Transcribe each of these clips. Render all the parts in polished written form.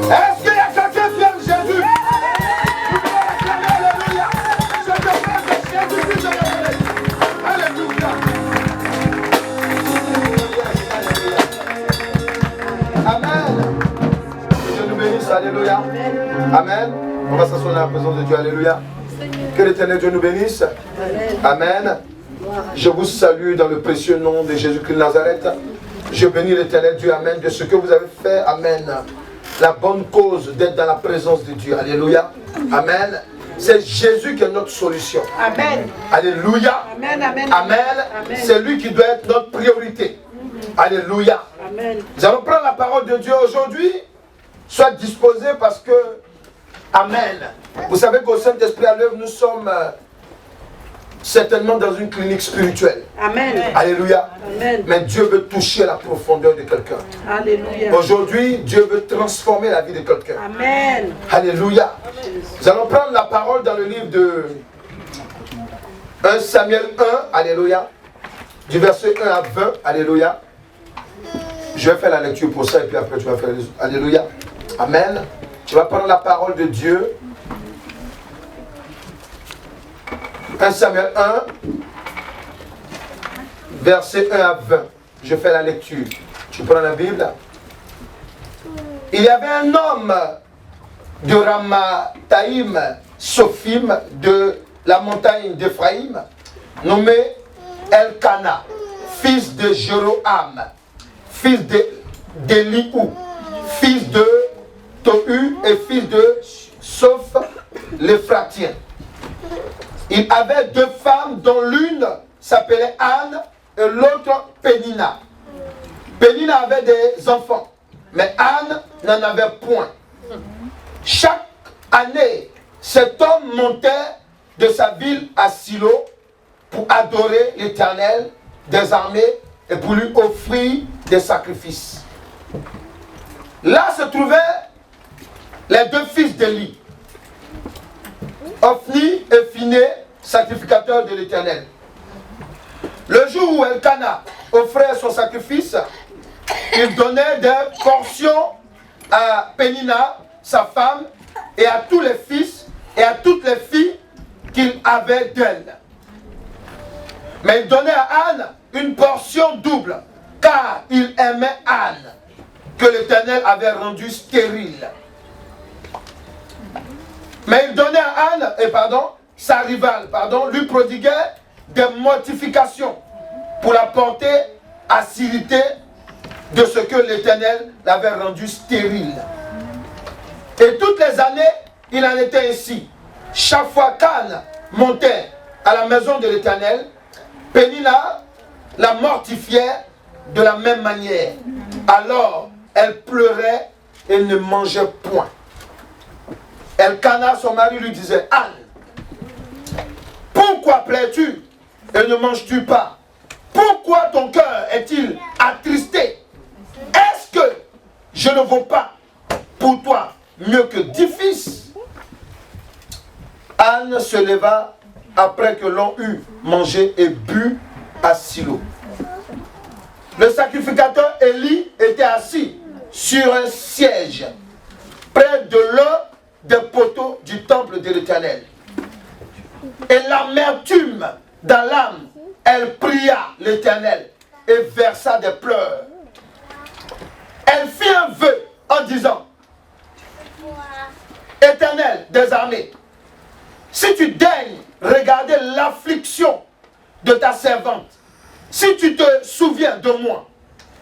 Est-ce qu'il y a quelqu'un qui aime Jésus? Vous pouvez l'acclamer, alléluia. Je te prie que Jésus-Christ de Nazareth. Alléluia. Amen. Que Dieu nous bénisse, alléluia. Amen. On va s'asseoir dans la présence de Dieu, alléluia. Que l'Éternel Dieu nous bénisse. Amen. Je vous salue dans le précieux nom de Jésus-Christ de Nazareth. Je bénis l'Éternel Dieu, amen, de ce que vous avez fait, amen. La bonne cause d'être dans la présence de Dieu, alléluia. Amen. C'est Jésus qui est notre solution. Amen. Alléluia. Amen. Amen. Amen. Amen. C'est lui qui doit être notre priorité. Alléluia. Amen. Nous allons prendre la parole de Dieu aujourd'hui. Sois disposé parce que, amen. Vous savez qu'au Saint-Esprit à l'œuvre, nous sommes certainement dans une clinique spirituelle. Amen. Alléluia. Amen. Mais Dieu veut toucher la profondeur de quelqu'un. Alléluia. Aujourd'hui, Dieu veut transformer la vie de quelqu'un. Amen. Alléluia. Nous allons prendre la parole dans le livre de 1 Samuel 1. Alléluia. Du verset 1 à 20. Alléluia. Je vais faire la lecture pour ça et puis après tu vas faire les autres. Alléluia. Amen. Tu vas prendre la parole de Dieu. 1 Samuel 1, verset 1 à 20. Je fais la lecture. Tu prends la Bible. Il y avait un homme de Ramathaïm, Sophim, de la montagne d'Éphraïm, nommé Elkana, fils de Jéroham, fils d'Eliou, fils de Tohu et fils de Soph l'Éphratien. Il avait deux femmes dont l'une s'appelait Anne et l'autre Pénina. Pénina avait des enfants, mais Anne n'en avait point. Chaque année, cet homme montait de sa ville à Silo pour adorer l'Éternel des armées et pour lui offrir des sacrifices. Là se trouvaient les deux fils d'Élie, Ophni et Phiné, sacrificateurs de l'Éternel. Le jour où Elkana offrait son sacrifice, il donnait des portions à Pénina, sa femme, et à tous les fils et à toutes les filles qu'il avait d'elle. Mais il donnait à Anne une portion double, car il aimait Anne, que l'Éternel avait rendue stérile. Mais il donnait à Anne, sa rivale, lui prodiguait des mortifications pour la porter à s'irriter de ce que l'Éternel l'avait rendu stérile. Et toutes les années, il en était ainsi. Chaque fois qu'Anne montait à la maison de l'Éternel, Pénina la mortifiait de la même manière. Alors, elle pleurait et ne mangeait point. Elkana, son mari, lui disait: Anne, pourquoi plais-tu et ne manges-tu pas? Pourquoi ton cœur est-il attristé? Est-ce que je ne vaux pas pour toi mieux que 10 fils? Anne se leva après que l'on eut mangé et bu à Silo. Le sacrificateur Élie était assis sur un siège près de l'un des poteaux du temple de l'Éternel. Et l'amertume dans l'âme, elle pria l'Éternel et versa des pleurs. Elle fit un vœu en disant: Éternel des armées, si tu daignes regarder l'affliction de ta servante, si tu te souviens de moi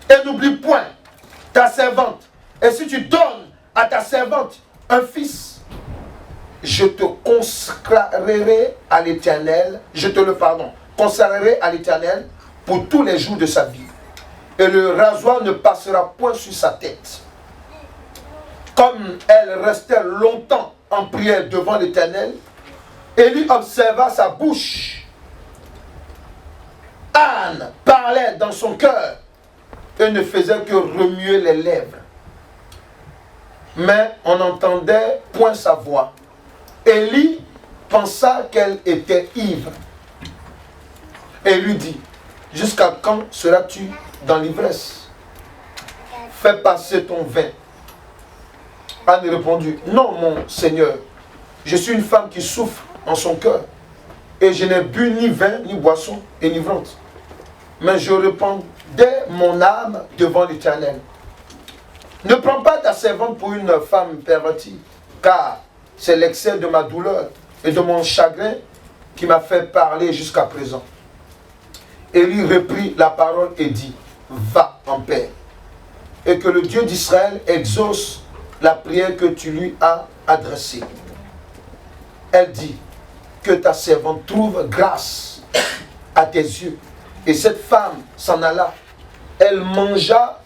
et n'oublie point ta servante, et si tu donnes à ta servante un fils, je te consacrerai à l'Éternel, consacrerai à l'Éternel pour tous les jours de sa vie, et le rasoir ne passera point sur sa tête. Comme elle restait longtemps en prière devant l'Éternel, Élie observa sa bouche. Anne parlait dans son cœur et ne faisait que remuer les lèvres. Mais on n'entendait point sa voix. Élie pensa qu'elle était ivre et lui dit: jusqu'à quand seras-tu dans l'ivresse? Fais passer ton vin. Anne répondit, non mon Seigneur, je suis une femme qui souffre en son cœur, et je n'ai bu ni vin, ni boisson enivrante. Mais je répandais mon âme devant l'Éternel. Ne prends pas ta servante pour une femme pervertie, car c'est l'excès de ma douleur et de mon chagrin qui m'a fait parler jusqu'à présent. Élie reprit la parole et dit, va en paix, et que le Dieu d'Israël exauce la prière que tu lui as adressée. Elle dit, que ta servante trouve grâce à tes yeux. Et cette femme s'en alla. Elle mangea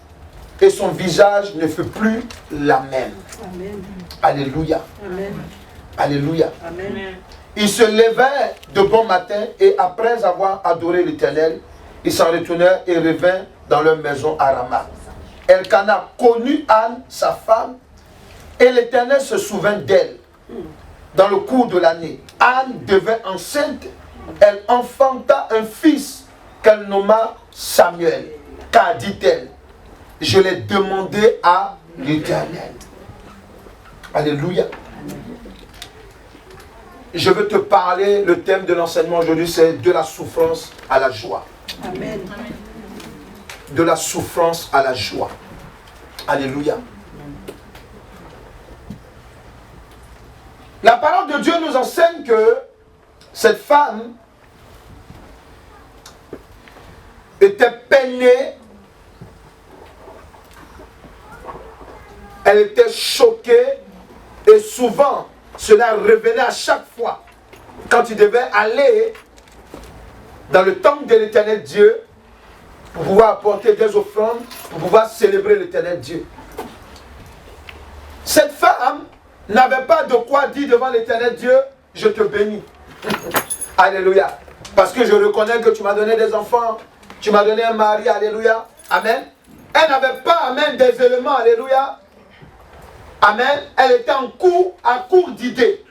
et son visage ne fut plus la même. Amen. Alléluia. Amen. Alléluia. Amen. Ils se levèrent de bon matin et après avoir adoré l'Éternel, ils s'en retournèrent et revinrent dans leur maison à Rama. Elkana connut Anne, sa femme, et l'Éternel se souvint d'elle. Dans le cours de l'année, Anne devint enceinte. Elle enfanta un fils qu'elle nomma Samuel. Car, dit-elle, je l'ai demandé à l'Éternel. Alléluia. Je veux te parler, le thème de l'enseignement aujourd'hui, c'est de la souffrance à la joie. Amen. De la souffrance à la joie. Alléluia. La parole de Dieu nous enseigne que cette femme était peinée, elle était choquée et souvent cela revenait à chaque fois quand il devait aller dans le temple de l'Éternel Dieu pour pouvoir apporter des offrandes, pour pouvoir célébrer l'Éternel Dieu. Cette femme n'avait pas de quoi dire devant l'Éternel Dieu, je te bénis. Alléluia. Parce que je reconnais que tu m'as donné des enfants, tu m'as donné un mari, alléluia. Amen. Elle n'avait pas, amen, des éléments, alléluia. Amen. Elle était à court d'idées.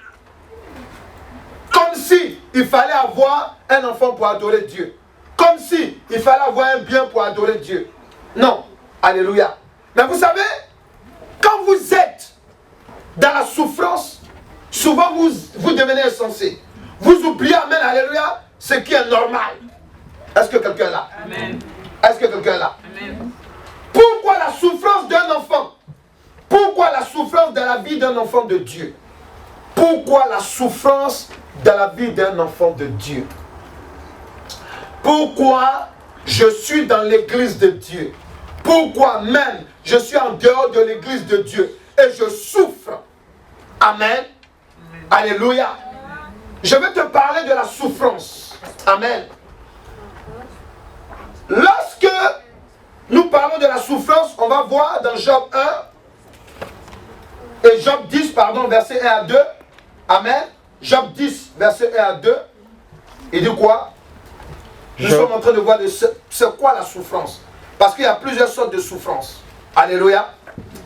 Comme si il fallait avoir un enfant pour adorer Dieu. Comme si il fallait avoir un bien pour adorer Dieu. Non. Alléluia. Mais vous savez, quand vous êtes dans la souffrance, souvent vous devenez insensé. Vous oubliez, amen, alléluia, ce qui est normal. Est-ce que quelqu'un est là? Amen. Est-ce que quelqu'un est là? Amen. Pourquoi la souffrance d'un enfant? Pourquoi la souffrance dans la vie d'un enfant de Dieu? Pourquoi la souffrance dans la vie d'un enfant de Dieu? Pourquoi je suis dans l'église de Dieu? Pourquoi même je suis en dehors de l'église de Dieu et je souffre? Amen. Alléluia. Je vais te parler de la souffrance. Amen. Lorsque nous parlons de la souffrance, on va voir dans Job 1 et Job 10, verset 1 à 2. Amen. Job 10, verset 1 à 2. Il dit quoi? Nous sommes en train de voir c'est quoi la souffrance. Parce qu'il y a plusieurs sortes de souffrance. Alléluia.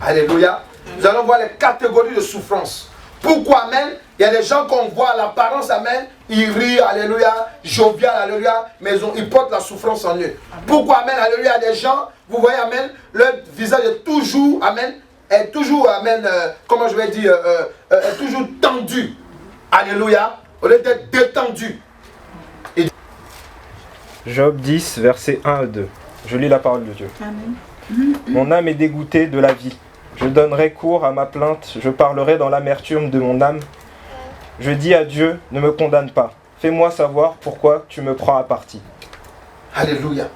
Alléluia. Nous allons voir les catégories de souffrance. Pourquoi, amen? Il y a des gens qu'on voit à l'apparence, amen, ils rient, alléluia, jovial, alléluia, mais ils portent la souffrance en eux. Pourquoi, amen, alléluia, il y a des gens, vous voyez, amen, leur visage est toujours, amen, comment je vais dire, est toujours tendu, alléluia, au lieu d'être détendu. Job 10, versets 1 à 2. Je lis la parole de Dieu. Amen. Mon âme est dégoûtée de la vie. Je donnerai cours à ma plainte, je parlerai dans l'amertume de mon âme. Je dis à Dieu, ne me condamne pas. Fais-moi savoir pourquoi tu me prends à partie. Alléluia.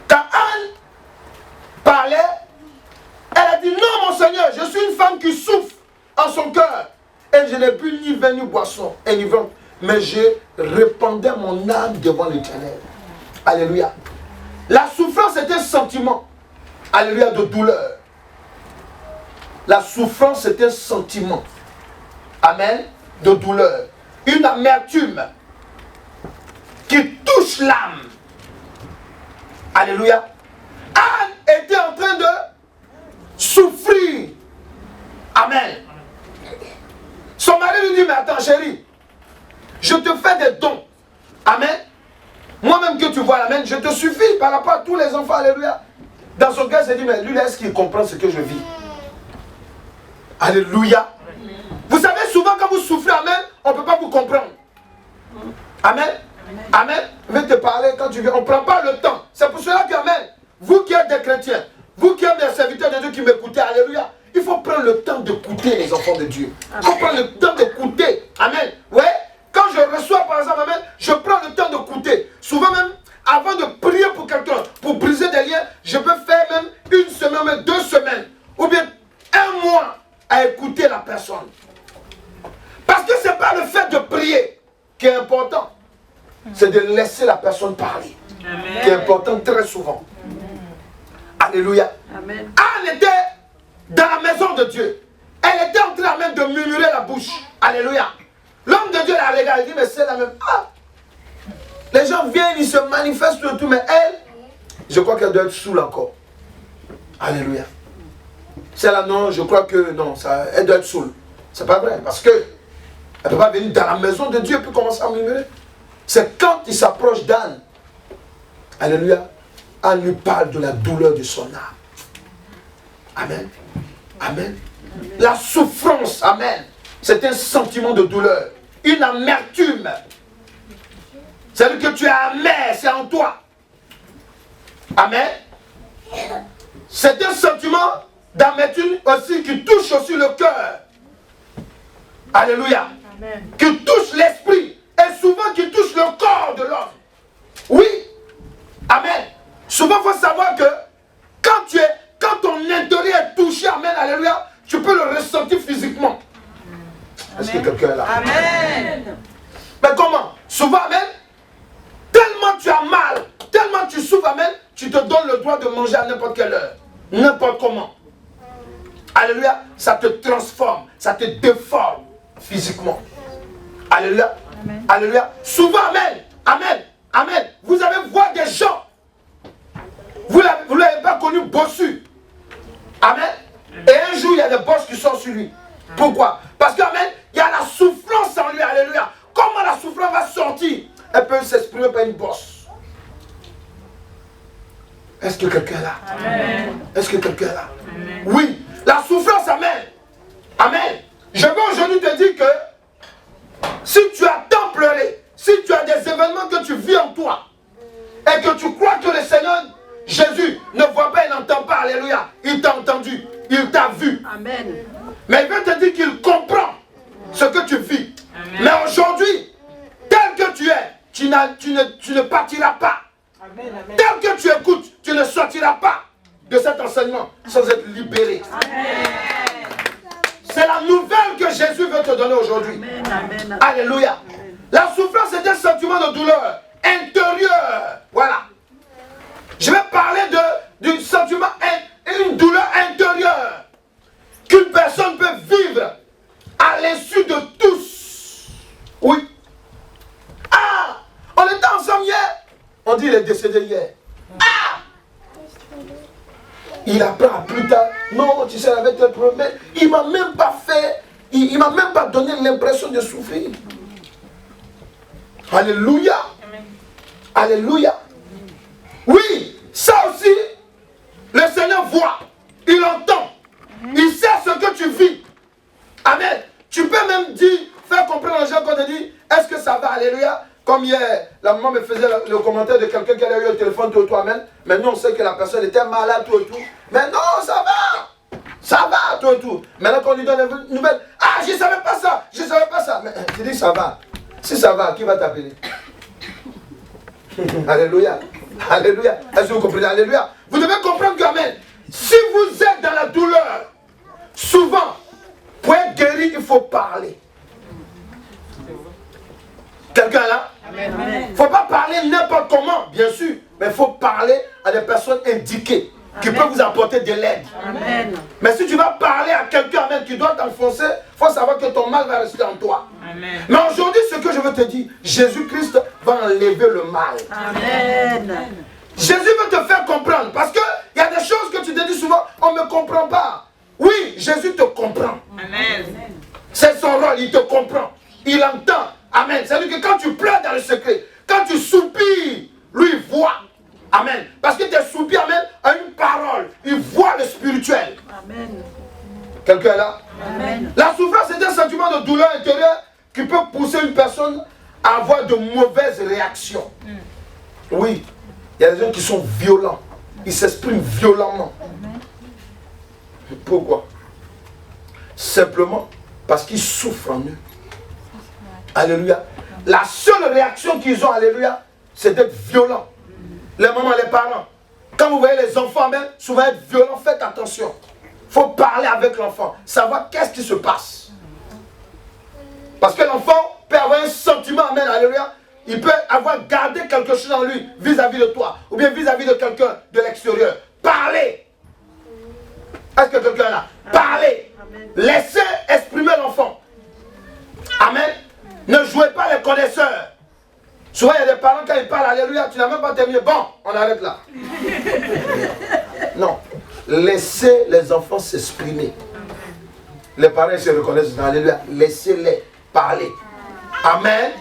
Quand Anne parlait, elle a dit, non mon Seigneur, je suis une femme qui souffre en son cœur. Et je n'ai bu ni vin ni boisson enivrante, mais je répandais mon âme devant l'Éternel. Alléluia. La souffrance est un sentiment, alléluia, de douleur. La souffrance est un sentiment, amen, de douleur. Une amertume qui touche l'âme. Alléluia. Anne était en train de souffrir. Amen. Son mari lui dit, mais attends chérie, je te fais des dons. Amen. Moi-même que tu vois, amen, je te suffis par rapport à tous les enfants. Alléluia. Dans son cœur, il s'est dit, mais lui, est-ce qu'il comprend ce que je vis? Alléluia. Vous savez, souvent quand vous souffrez, amen, on ne peut pas vous comprendre. Amen. Amen. Je vais te parler quand tu viens. On ne prend pas le temps. C'est pour cela que, amen, vous qui êtes des chrétiens, vous qui êtes des serviteurs de Dieu qui m'écoutez, alléluia, il faut prendre le temps d'écouter les enfants de Dieu. Il faut prendre le temps d'écouter. Amen. Ouais. Quand je reçois, par exemple, amen, je prends le temps d'écouter. Souvent même, avant de prier pour quelqu'un, pour briser des liens, je peux faire même une semaine, même 2 semaines, ou bien 1 mois à écouter la personne. Parce que ce n'est pas le fait de prier qui est important. C'est de laisser la personne parler. Amen. Qui est important très souvent. Amen. Alléluia. Amen. Anne était dans la maison de Dieu. Elle était en train même de murmurer la bouche. Alléluia. L'homme de Dieu la regarde et dit, mais c'est la même. Ah, les gens viennent, ils se manifestent et tout, mais elle, je crois qu'elle doit être saoule encore. Alléluia. C'est là, non, je crois que non, ça, elle doit être saoule. C'est pas vrai, parce que elle ne peut pas venir dans la maison de Dieu et puis commencer à murmurer. C'est quand il s'approche d'Anne, alléluia, Anne lui parle de la douleur de son âme. Amen. Amen. La souffrance, amen, c'est un sentiment de douleur, une amertume. C'est que tu es amer, c'est en toi. Amen. C'est un sentiment d'amertume aussi qui touche aussi le cœur. Alléluia. Amen. Qui touche l'esprit et souvent qui touche le corps de l'homme. Oui. Amen. Souvent il faut savoir que quand ton intérieur est touché, amen, alléluia, tu peux le ressentir physiquement. Est-ce que quelqu'un est là? Amen. Mais comment? Souvent, amen, tellement tu as mal, tellement tu souffres, amen, tu te donnes le droit de manger à n'importe quelle heure, n'importe comment. Alléluia, ça te transforme, ça te déforme physiquement. Alléluia. Amen. Alléluia. Souvent, amen, amen, amen. Vous allez voir des gens, vous ne l'avez pas connu bossu. Amen. Et un jour, il y a des bosses qui sont sur lui. Pourquoi? Parce qu'amen, il y a la souffrance en lui. Alléluia. Comment la souffrance va sortir? Elle peut s'exprimer par une bosse. Est-ce que quelqu'un est là? Amen. Est-ce que quelqu'un est là? Amen. Oui. La souffrance, amen. Amen. Je veux aujourd'hui te dire que si tu as tant pleuré, si tu as des événements que tu vis en toi, et que tu crois que le Seigneur Jésus ne voit pas et n'entend pas, alléluia, il t'a entendu, il t'a vu. Amen. Mais il veut te dire qu'il comprend ce que tu vis. Amen. Mais aujourd'hui, tel que tu es, tu ne partiras pas. Amen. Tel que tu écoutes, tu ne sortiras pas de cet enseignement sans être libéré. C'est la nouvelle que Jésus veut te donner aujourd'hui. Alléluia. La souffrance est un sentiment de douleur intérieure. Voilà. Je vais parler d'un sentiment, une douleur intérieure qu'une personne peut vivre à l'insu de tous. Oui. Ah, on était ensemble hier. On dit qu'il est décédé hier. Ah, il apprend plus tard. Non, tu sais, avec tel problème, il ne m'a même pas fait, il m'a même pas donné l'impression de souffrir. Alléluia. Alléluia. Oui, ça aussi, le Seigneur voit, il entend, il sait ce que tu vis. Amen. Tu peux même dire, faire comprendre aux gens quand on te dit, est-ce que ça va, alléluia. Comme hier, la maman me faisait le commentaire de quelqu'un qui avait eu au téléphone, tout et tout, amen. Maintenant on sait que la personne était malade, tout et tout. Mais non, ça va. Ça va, tout et tout. Maintenant quand on lui donne une nouvelle, ah, je ne savais pas ça, je ne savais pas ça. Mais tu dis, ça va. Si ça va, qui va t'appeler? Alléluia. Alléluia. Est-ce que vous comprenez? Alléluia. Vous devez comprendre que, amen, si vous êtes dans la douleur, souvent, pour être guéri, il faut parler. Quelqu'un là? Il ne faut pas parler n'importe comment, bien sûr, mais il faut parler à des personnes indiquées qui peuvent vous apporter de l'aide. Mais si tu vas parler à quelqu'un qui doit t'enfoncer, il faut savoir que ton mal va rester en toi. Amen. Mais aujourd'hui, ce que je veux te dire, Jésus-Christ va enlever le mal. Amen. Jésus veut te faire comprendre, parce qu'il y a des choses que tu te dis souvent, on ne me comprend pas. Oui, Jésus te comprend. Amen. C'est son rôle, il te comprend. Il entend. Amen. C'est-à-dire que quand tu pleures dans le secret, quand tu soupires, lui il voit. Amen. Parce que tes soupirs, amen, a une parole. Il voit le spirituel. Amen. Quelqu'un est là? Amen. La souffrance est un sentiment de douleur intérieure qui peut pousser une personne à avoir de mauvaises réactions. Oui, il y a des gens qui sont violents. Ils s'expriment violemment. Pourquoi? Simplement parce qu'ils souffrent en eux. Alléluia. La seule réaction qu'ils ont, alléluia, c'est d'être violents. Les mamans, les parents. Quand vous voyez les enfants même souvent être violents, faites attention. Il faut parler avec l'enfant, savoir qu'est-ce qui se passe. Parce que l'enfant peut avoir un sentiment, amen, alléluia. Il peut avoir gardé quelque chose en lui vis-à-vis de toi, ou bien vis-à-vis de quelqu'un de l'extérieur. Parlez. Est-ce que quelqu'un est là? Parlez. Laissez exprimer l'enfant. Amen. Ne jouez pas les connaisseurs. Souvent, il y a des parents, quand ils parlent, alléluia, tu n'as même pas terminé. Bon, on arrête là. Non. Laissez les enfants s'exprimer. Les parents se reconnaissent dans alléluia. Laissez-les parler. Amen.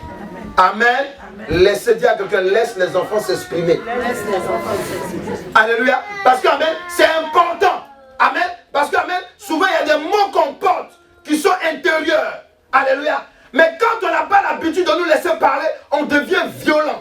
Amen. Laissez dire à quelqu'un, laisse les enfants s'exprimer. Alléluia. Parce que, amen, c'est important. Amen. Parce que, amen, souvent, il y a des mots qu'on porte qui sont intérieurs. Alléluia. Mais quand on n'a pas l'habitude de nous laisser parler, on devient violent.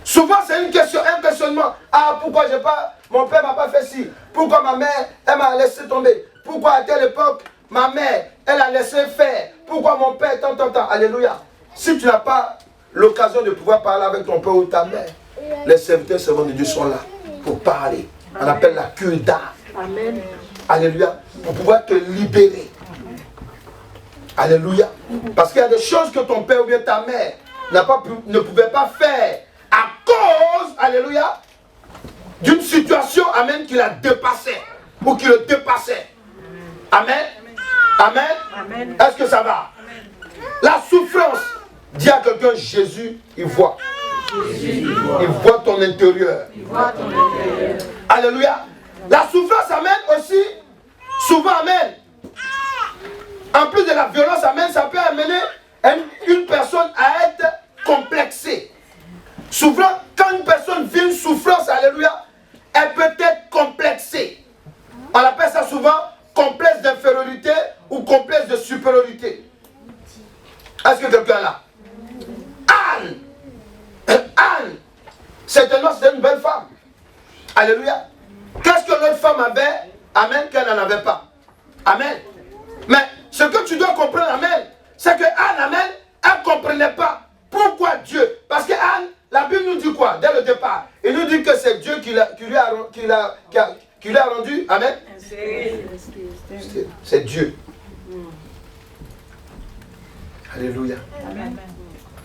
Souvent, c'est un questionnement. Ah, pourquoi j'ai pas... Mon père m'a pas fait ci. Pourquoi ma mère, elle m'a laissé tomber. Pourquoi à telle époque, ma mère, elle a laissé faire. Pourquoi mon père, tant. Alléluia. Si tu n'as pas l'occasion de pouvoir parler avec ton père ou ta mère, les serviteurs servants de Dieu sont là pour parler. On appelle la cure d'âme. Amen. Alléluia. Pour pouvoir te libérer. Alléluia. Parce qu'il y a des choses que ton père ou bien ta mère ne pouvait pas faire à cause, alléluia, d'une situation, amen, qui la dépassait ou qui le dépassait. Amen. Amen. Amen. Est-ce que ça va? La souffrance, dis à quelqu'un, Jésus, il voit. Il voit ton intérieur. Alléluia. La souffrance amène aussi, souvent amène. En plus de la violence, amène, ça peut amener une personne à être complexée. Souvent, quand une personne vit une souffrance, alléluia, elle peut être complexée. On appelle ça souvent complexe d'infériorité ou complexe de supériorité. Est-ce que quelqu'un est là? Anne, certainement c'était une belle femme. Alléluia. Qu'est-ce que l'autre femme avait? Amen, qu'elle n'en avait pas. Amen. Mais ce que tu dois comprendre, amen, c'est que Anne, amen, elle ne comprenait pas pourquoi Dieu. Parce que Anne, la Bible nous dit quoi dès le départ? Il nous dit que c'est Dieu qui lui a rendu, amen. C'est Dieu. Alléluia.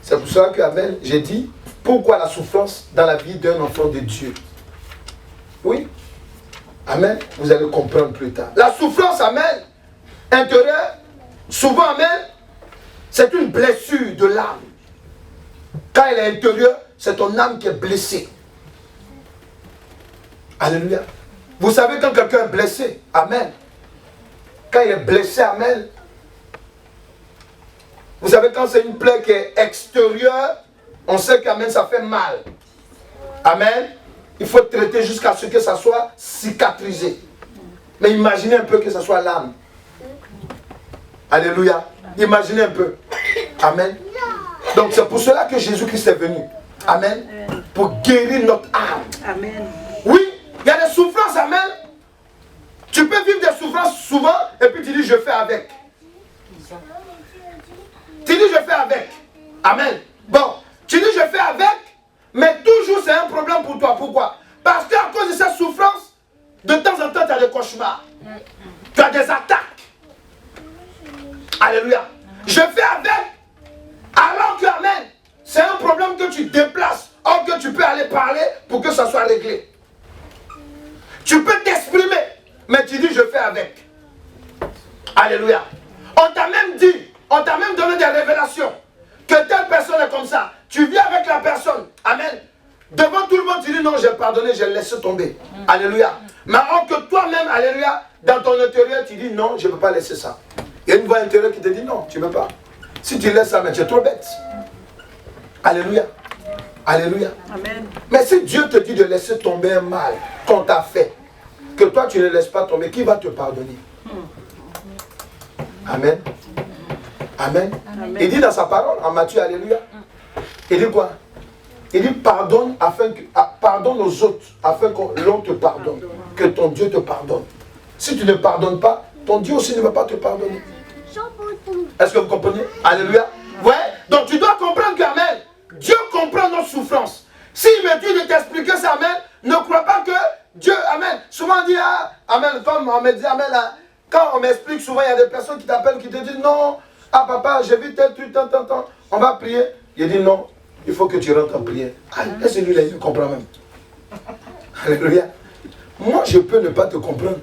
C'est pour ça que, amen, j'ai dit, pourquoi la souffrance dans la vie d'un enfant de Dieu? Oui. Amen. Vous allez comprendre plus tard. La souffrance, amen, intérieure, souvent, amen, c'est une blessure de l'âme. Quand elle est intérieure, c'est ton âme qui est blessée. Alléluia. Vous savez quand quelqu'un est blessé, amen. Quand il est blessé, amen. Vous savez quand c'est une plaie qui est extérieure, on sait qu'amen, ça fait mal. Amen. Il faut traiter jusqu'à ce que ça soit cicatrisé. Mais imaginez un peu que ça soit l'âme. Alléluia. Imaginez un peu. Amen. Donc c'est pour cela que Jésus-Christ est venu. Amen. Pour guérir notre âme. Amen. Oui, il y a des souffrances, amen. Tu peux vivre des souffrances souvent et puis tu dis je fais avec. Tu dis je fais avec. Amen. Bon, tu dis je fais avec, mais toujours c'est un problème pour toi. Pourquoi? Parce qu'à cause de cette souffrance, de temps en temps tu as des cauchemars. Tu as des attaques. Alléluia. Je fais avec, alors que, amen, c'est un problème que tu déplaces, or que tu peux aller parler pour que ça soit réglé. Tu peux t'exprimer, mais tu dis je fais avec. Alléluia. On t'a même dit, on t'a même donné des révélations, que telle personne est comme ça. Tu viens avec la personne, amen. Devant tout le monde, tu dis non, j'ai pardonné, j'ai laissé tomber. Alléluia. Mais or que toi-même, alléluia, dans ton intérieur, tu dis non, je ne peux pas laisser ça. Il y a une voix intérieure qui te dit non, tu ne peux pas. Si tu laisses ça, mais tu es trop bête. Alléluia. Alléluia. Amen. Mais si Dieu te dit de laisser tomber un mal qu'on t'a fait, que toi tu ne laisses pas tomber, qui va te pardonner? Amen. Amen. Amen. Il dit dans sa parole, en Matthieu, alléluia. Il dit quoi? Il dit pardonne aux autres afin que l'on te pardonne. Que ton Dieu te pardonne. Si tu ne pardonnes pas, ton Dieu aussi ne va pas te pardonner. Est-ce que vous comprenez? Alléluia. Ouais. Donc tu dois comprendre qu'Amen, Dieu comprend nos souffrances. S'il me dit de t'expliquer ça, Amen, ne crois pas que Dieu, Amen. Souvent on dit, ah, Amen, comme on me dit, Amen, là, quand on m'explique, souvent il y a des personnes qui t'appellent, qui te disent, non, ah papa, j'ai vu tel truc, tant, on va prier. Il dit, non, il faut que tu rentres en prière. Ah, est-ce que lui, là, il comprend même? Alléluia. Moi, je peux ne pas te comprendre.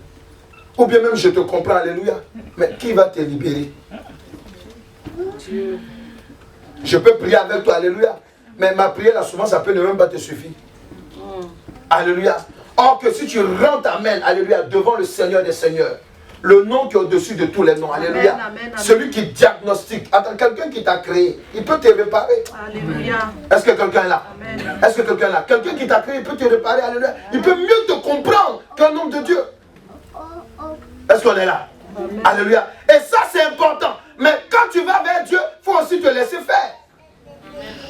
Ou bien même je te comprends, alléluia. Mais qui va te libérer? Dieu. Je peux prier avec toi, alléluia. Mais ma prière, là, souvent, ça peut ne même pas te suffire. Alléluia. Or que si tu rentres, amen, alléluia, devant le Seigneur des Seigneurs, le nom qui est au-dessus de tous les noms, alléluia. Amen, amen, amen. Celui qui diagnostique. Attends, quelqu'un qui t'a créé, il peut te réparer. Alléluia. Est-ce que quelqu'un est là? Amen. Est-ce que quelqu'un est là? Quelqu'un qui t'a créé, il peut te réparer, alléluia. Il peut mieux te comprendre qu'un homme de Dieu. Est-ce qu'on est là? Amen. Alléluia. Et ça, c'est important. Mais quand tu vas vers Dieu, il faut aussi te laisser faire.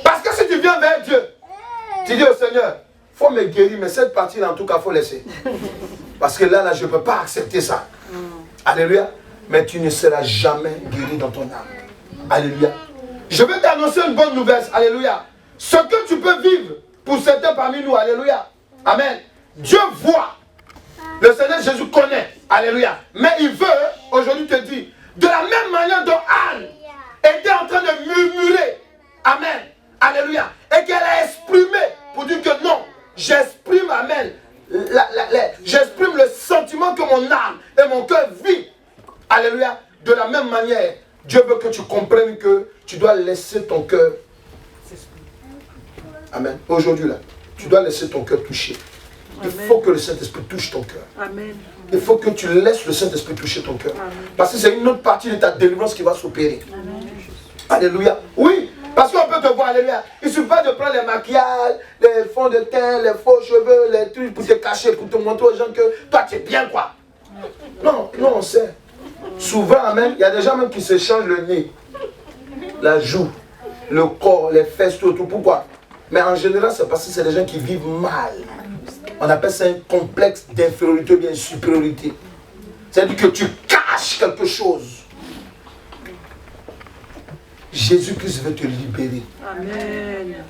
Parce que si tu viens vers Dieu, tu dis au Seigneur, il faut me guérir, mais cette partie-là, en tout cas, il faut laisser. Parce que là, je ne peux pas accepter ça. Alléluia. Mais tu ne seras jamais guéri dans ton âme. Alléluia. Je vais t'annoncer une bonne nouvelle. Alléluia. Ce que tu peux vivre pour certains parmi nous. Alléluia. Amen. Dieu voit. Le Seigneur Jésus connaît. Alléluia. Mais il veut aujourd'hui te dire, de la même manière dont Anne était en train de murmurer. Amen. Alléluia. Et qu'elle a exprimé pour dire que non, j'exprime, amen. J'exprime le sentiment que mon âme et mon cœur vit. Alléluia. De la même manière, Dieu veut que tu comprennes que tu dois laisser ton cœur. Amen. Aujourd'hui, là, tu dois laisser ton cœur toucher. Il faut que le Saint-Esprit touche ton cœur. Amen. Il faut que tu laisses le Saint-Esprit toucher ton cœur. Parce que c'est une autre partie de ta délivrance qui va s'opérer. Alléluia. Oui. Parce qu'on peut te voir, alléluia. Il suffit pas de prendre les maquillages, les fonds de teint, les faux cheveux, les trucs pour te cacher, pour te montrer aux gens que toi tu es bien quoi. Non, non, on sait. Souvent, même, il y a des gens même qui se changent le nez, la joue, le corps, les fesses, tout. Pourquoi? Mais en général, c'est parce que c'est des gens qui vivent mal. On appelle ça un complexe d'infériorité ou bien supériorité. C'est-à-dire que tu caches quelque chose. Jésus-Christ veut te libérer. Amen.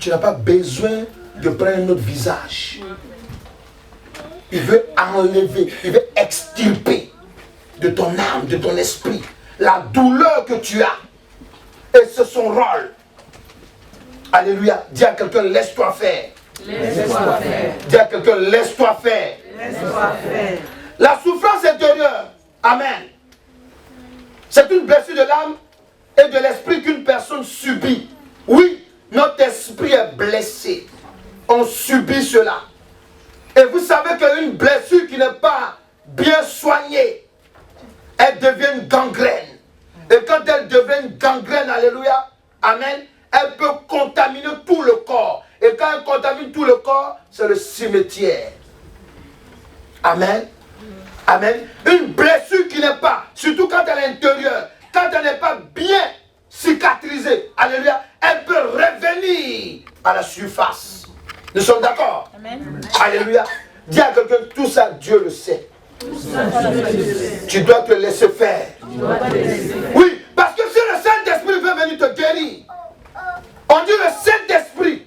Tu n'as pas besoin de prendre un autre visage. Il veut enlever, il veut extirper de ton âme, de ton esprit, la douleur que tu as. Et c'est son rôle. Alléluia. Dis à quelqu'un, laisse-toi faire. Laisse-toi faire. Dis à quelqu'un, laisse-toi faire. Laisse-toi faire. La souffrance intérieure, amen. C'est une blessure de l'âme et de l'esprit qu'une personne subit. Oui, notre esprit est blessé. On subit cela. Et vous savez qu'une blessure qui n'est pas bien soignée, elle devient une gangrène. Et quand elle devient une gangrène, alléluia, amen, elle peut contaminer tout le corps. Et quand elle contamine tout le corps, c'est le cimetière. Amen. Amen. Une blessure qui n'est pas, surtout quand elle est intérieure, quand elle n'est pas bien cicatrisée, alléluia, elle peut revenir à la surface. Nous sommes d'accord? Amen. Alléluia. Dis à quelqu'un, tout ça, Dieu le sait. Tu dois te laisser faire. Oui, parce que si le Saint-Esprit veut venir te guérir, on dit le Saint-Esprit.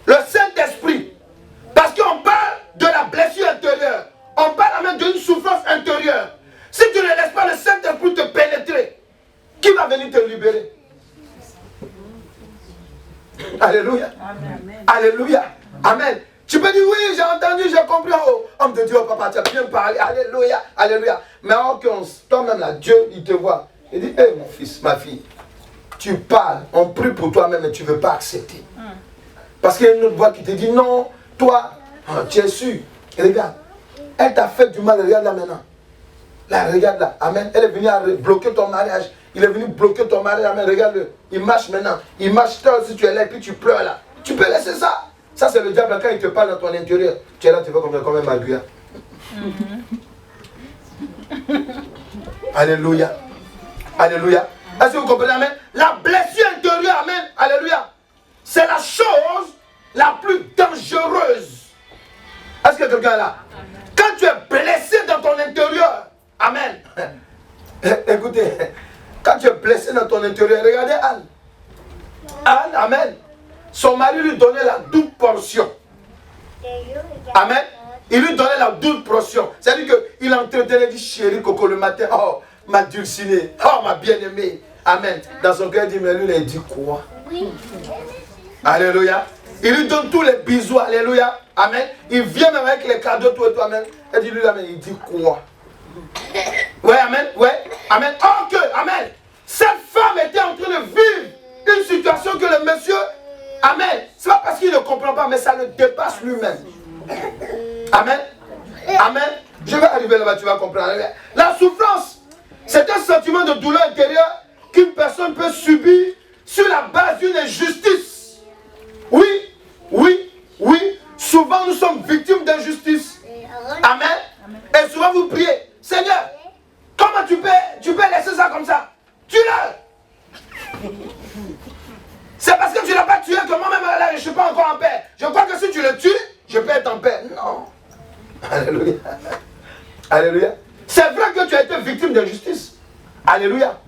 Le Saint-Esprit. Parce qu'on parle de la blessure intérieure. On parle même d'une souffrance intérieure. Si tu ne laisses pas le Saint-Esprit te pénétrer, qui va venir te libérer? Alléluia. Amen. Alléluia. Amen. Tu peux dire, oui, j'ai entendu, j'ai compris. Oh, homme de Dieu, oh, papa, tu as bien parlé. Alléluia. Alléluia. Mais toi-même, là, Dieu, il te voit. Il dit, hé, mon fils, ma fille, tu parles, on prie pour toi-même, mais tu ne veux pas accepter. Parce qu'il y a une autre voix qui te dit, non, toi, tu es sûr. Et regarde, elle t'a fait du mal, regarde là maintenant. Là, regarde là, amen. Elle est venue bloquer ton mariage. Il est venu bloquer ton mariage, amen. Regarde-le. Il marche maintenant. Il marche toi aussi, tu es là et puis tu pleures là. Tu peux laisser ça. Ça, c'est le diable quand il te parle dans ton intérieur. Tu es là, tu vas comme un marguerite. Alléluia. Alléluia. Est-ce que vous comprenez, amen? La blessure intérieure, amen. Alléluia. C'est la chose la plus dangereuse. Est-ce que quelqu'un est là? Quand tu es blessé dans ton intérieur, amen. Écoutez, quand tu es blessé dans ton intérieur, regardez Anne. Anne, amen. Son mari lui donnait la double portion. Amen. Il lui donnait la double portion. C'est-à-dire qu'il entretenait, dit chérie Coco le matin. Oh, ma dulcinée. Oh, ma bien-aimée. Amen. Dans son cœur, il dit, mais lui, il dit quoi? Oui. Alléluia. Il lui donne tous les bisous. Alléluia. Amen. Il vient même avec les cadeaux, tout et tout. Amen. Elle dit, lui, amen. Il dit quoi? Ouais, amen. Ouais. Amen. Oh, que, amen. Cette femme était en train de vivre une situation que le monsieur, amen. C'est pas parce qu'il ne comprend pas, mais ça le dépasse lui-même. Amen. Amen. Je vais arriver là-bas, tu vas comprendre. La souffrance, c'est un sentiment de douleur intérieure qu'une personne peut subir sur la base d'une injustice. Oui, oui, oui. Souvent, nous sommes victimes d'injustice. Amen. Et souvent, vous priez, Seigneur, comment tu peux laisser ça comme ça? Tue-le. C'est parce que tu ne l'as pas tué que moi-même, là, je ne suis pas encore en paix. Je crois que si tu le tues, je peux être en paix. Non. Alléluia. Alléluia. C'est vrai que tu as été victime d'injustice. Alléluia.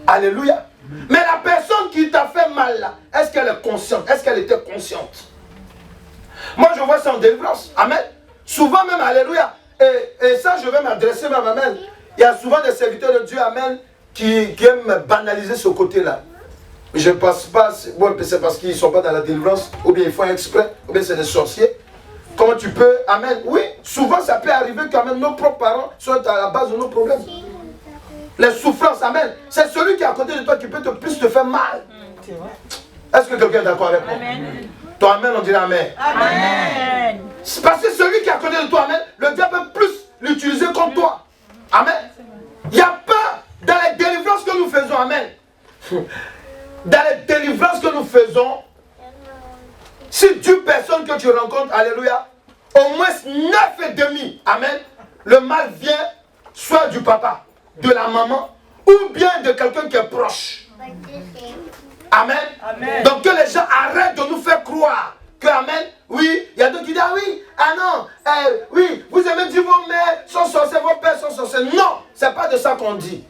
Alléluia. Mais la personne qui t'a fait mal là, est-ce qu'elle est consciente? Est-ce qu'elle était consciente? Moi, je vois ça en délivrance. Amen. Souvent même, alléluia. Et ça, je vais m'adresser même, amen. Il y a souvent des serviteurs de Dieu, amen, qui aiment banaliser ce côté-là. Je ne pense pas, bon, c'est parce qu'ils ne sont pas dans la délivrance, ou bien ils font exprès, ou bien c'est des sorciers. Comment tu peux, amen, oui, souvent ça peut arriver quand même nos propres parents sont à la base de nos problèmes. Les souffrances, amen, c'est celui qui est à côté de toi qui peut plus te faire mal. Est-ce que quelqu'un est d'accord avec moi? Amen. Toi, amen, on dirait amen. Amen. C'est parce que celui qui est à côté de toi, amen, le diable peut plus l'utiliser contre toi. Amen. Il n'y a pas dans les délivrances que nous faisons, amen. Dans les délivrances que nous faisons, si 10 personnes que tu rencontres, alléluia, au moins 9,5, amen, le mal vient soit du papa, de la maman, ou bien de quelqu'un qui est proche. Amen. Amen. Donc que les gens arrêtent de nous faire croire que, amen, oui, il y a d'autres qui disent, ah oui, ah non, oui, vous avez dit vos mères sont sorcières, vos pères sont sorciers. Non, c'est pas de ça qu'on dit.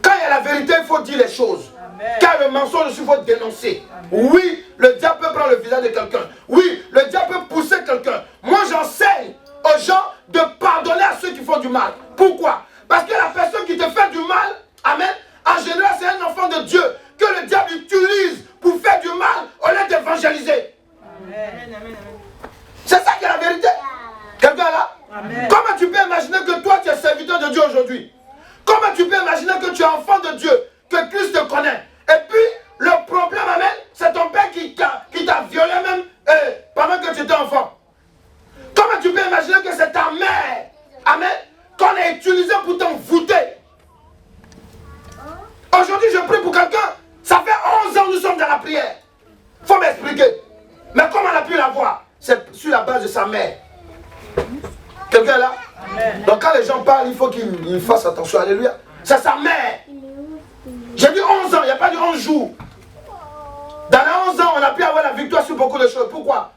Quand il y a la vérité, il faut dire les choses. Amen. Car le mensonge, il faut dénoncer. Amen. Oui, le diable peut prendre le visage de quelqu'un. Oui, le diable peut pousser quelqu'un. Moi, j'enseigne aux gens de pardonner à ceux qui font du mal. Pourquoi? Parce que la personne qui te fait du mal, amen, en général, c'est un enfant de Dieu que le diable utilise pour faire du mal au lieu d'évangéliser. C'est ça qui est la vérité. Quelqu'un est là? Amen. Comment tu peux imaginer que toi, tu es serviteur de Dieu aujourd'hui? Comment tu peux imaginer que tu es enfant de Dieu, que Christ te connaît? Et puis, le problème, amen, c'est ton père qui t'a violé même pendant que tu étais enfant. Comment tu peux imaginer que c'est ta mère, amen, qu'on a utilisé pour t'envoûter? Aujourd'hui, je prie pour quelqu'un. Ça fait 11 ans que nous sommes dans la prière. Il faut m'expliquer. Mais comment on a pu la voir? C'est sur la base de sa mère. Quelqu'un est là? Amen. Donc quand les gens parlent, il faut qu'ils fassent attention. Alléluia. C'est sa mère. J'ai dit 11 ans, il n'y a pas dit 11 jours. Dans les 11 ans, on a pu avoir la victoire sur beaucoup de choses. Pourquoi?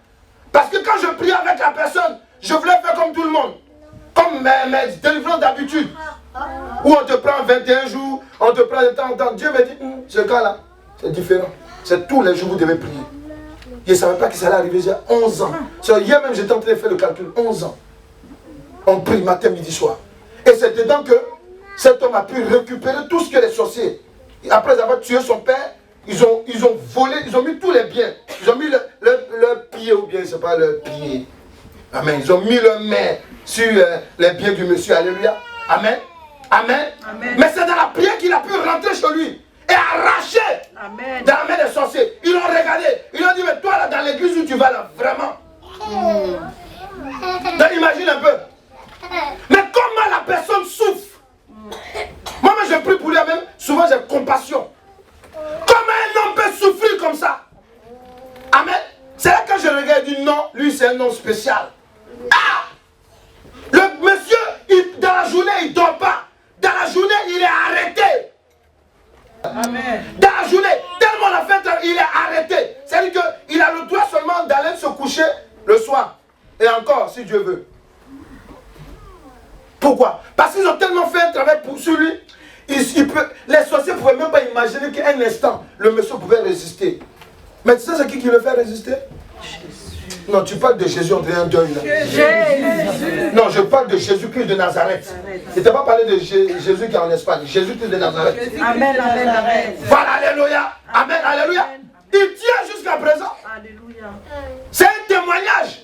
Parce que quand je prie avec la personne, je voulais faire comme tout le monde. Comme mes délivrances d'habitude. Où on te prend 21 jours, on te prend de temps en temps. Dieu me dit, ce cas-là, c'est différent. C'est tous les jours que vous devez prier. Je ne savais pas que ça allait arriver, j'ai 11 ans. Hier même, j'étais en train de faire le calcul, 11 ans. On prie matin, midi, soir. Et c'est dedans que cet homme a pu récupérer tout ce que les sorciers, après avoir tué son père, ils ont volé, ils ont mis tous les biens. Ils ont mis le pied, ou bien, je ne sais pas, le pied. Amen. Ils ont mis leur main sur les biens du monsieur. Alléluia. Amen. Amen. Amen. Mais c'est dans la prière qu'il a pu rentrer chez lui et arracher Amen. Dans la main des sorciers. Ils l'ont regardé. Ils ont dit, mais toi là, dans l'église où tu vas là, vraiment. Donc imagine un peu. Mais comment la personne souffre. Moi, je prie pour lui même. Souvent, j'ai compassion. Comment un homme peut souffrir comme ça? Amen. C'est là que je regarde et dis non, lui c'est un homme spécial. Ah! Le monsieur, dans la journée, il ne dort pas. Dans la journée, il est Amen. Dans la journée, tellement on a fait, il est arrêté. C'est-à-dire qu'il a le droit seulement d'aller se coucher le soir. Et encore, si Dieu veut. Pourquoi? Parce qu'ils ont tellement fait un travail sur lui. Les sorciers ne pouvaient même pas imaginer qu'un instant, le monsieur pouvait résister. Mais tu sais c'est qui le fait résister? Non, tu parles de Jésus, on dirait un deuil là. Jésus. Non, je parle de Jésus-Christ de Nazareth. Je ne t'ai pas parlé de Jésus qui est en Espagne. Jésus-Christ de Nazareth. Amen, amen, amen. Voilà, alléluia. Amen, alléluia. Il tient jusqu'à présent. Alléluia. C'est un témoignage.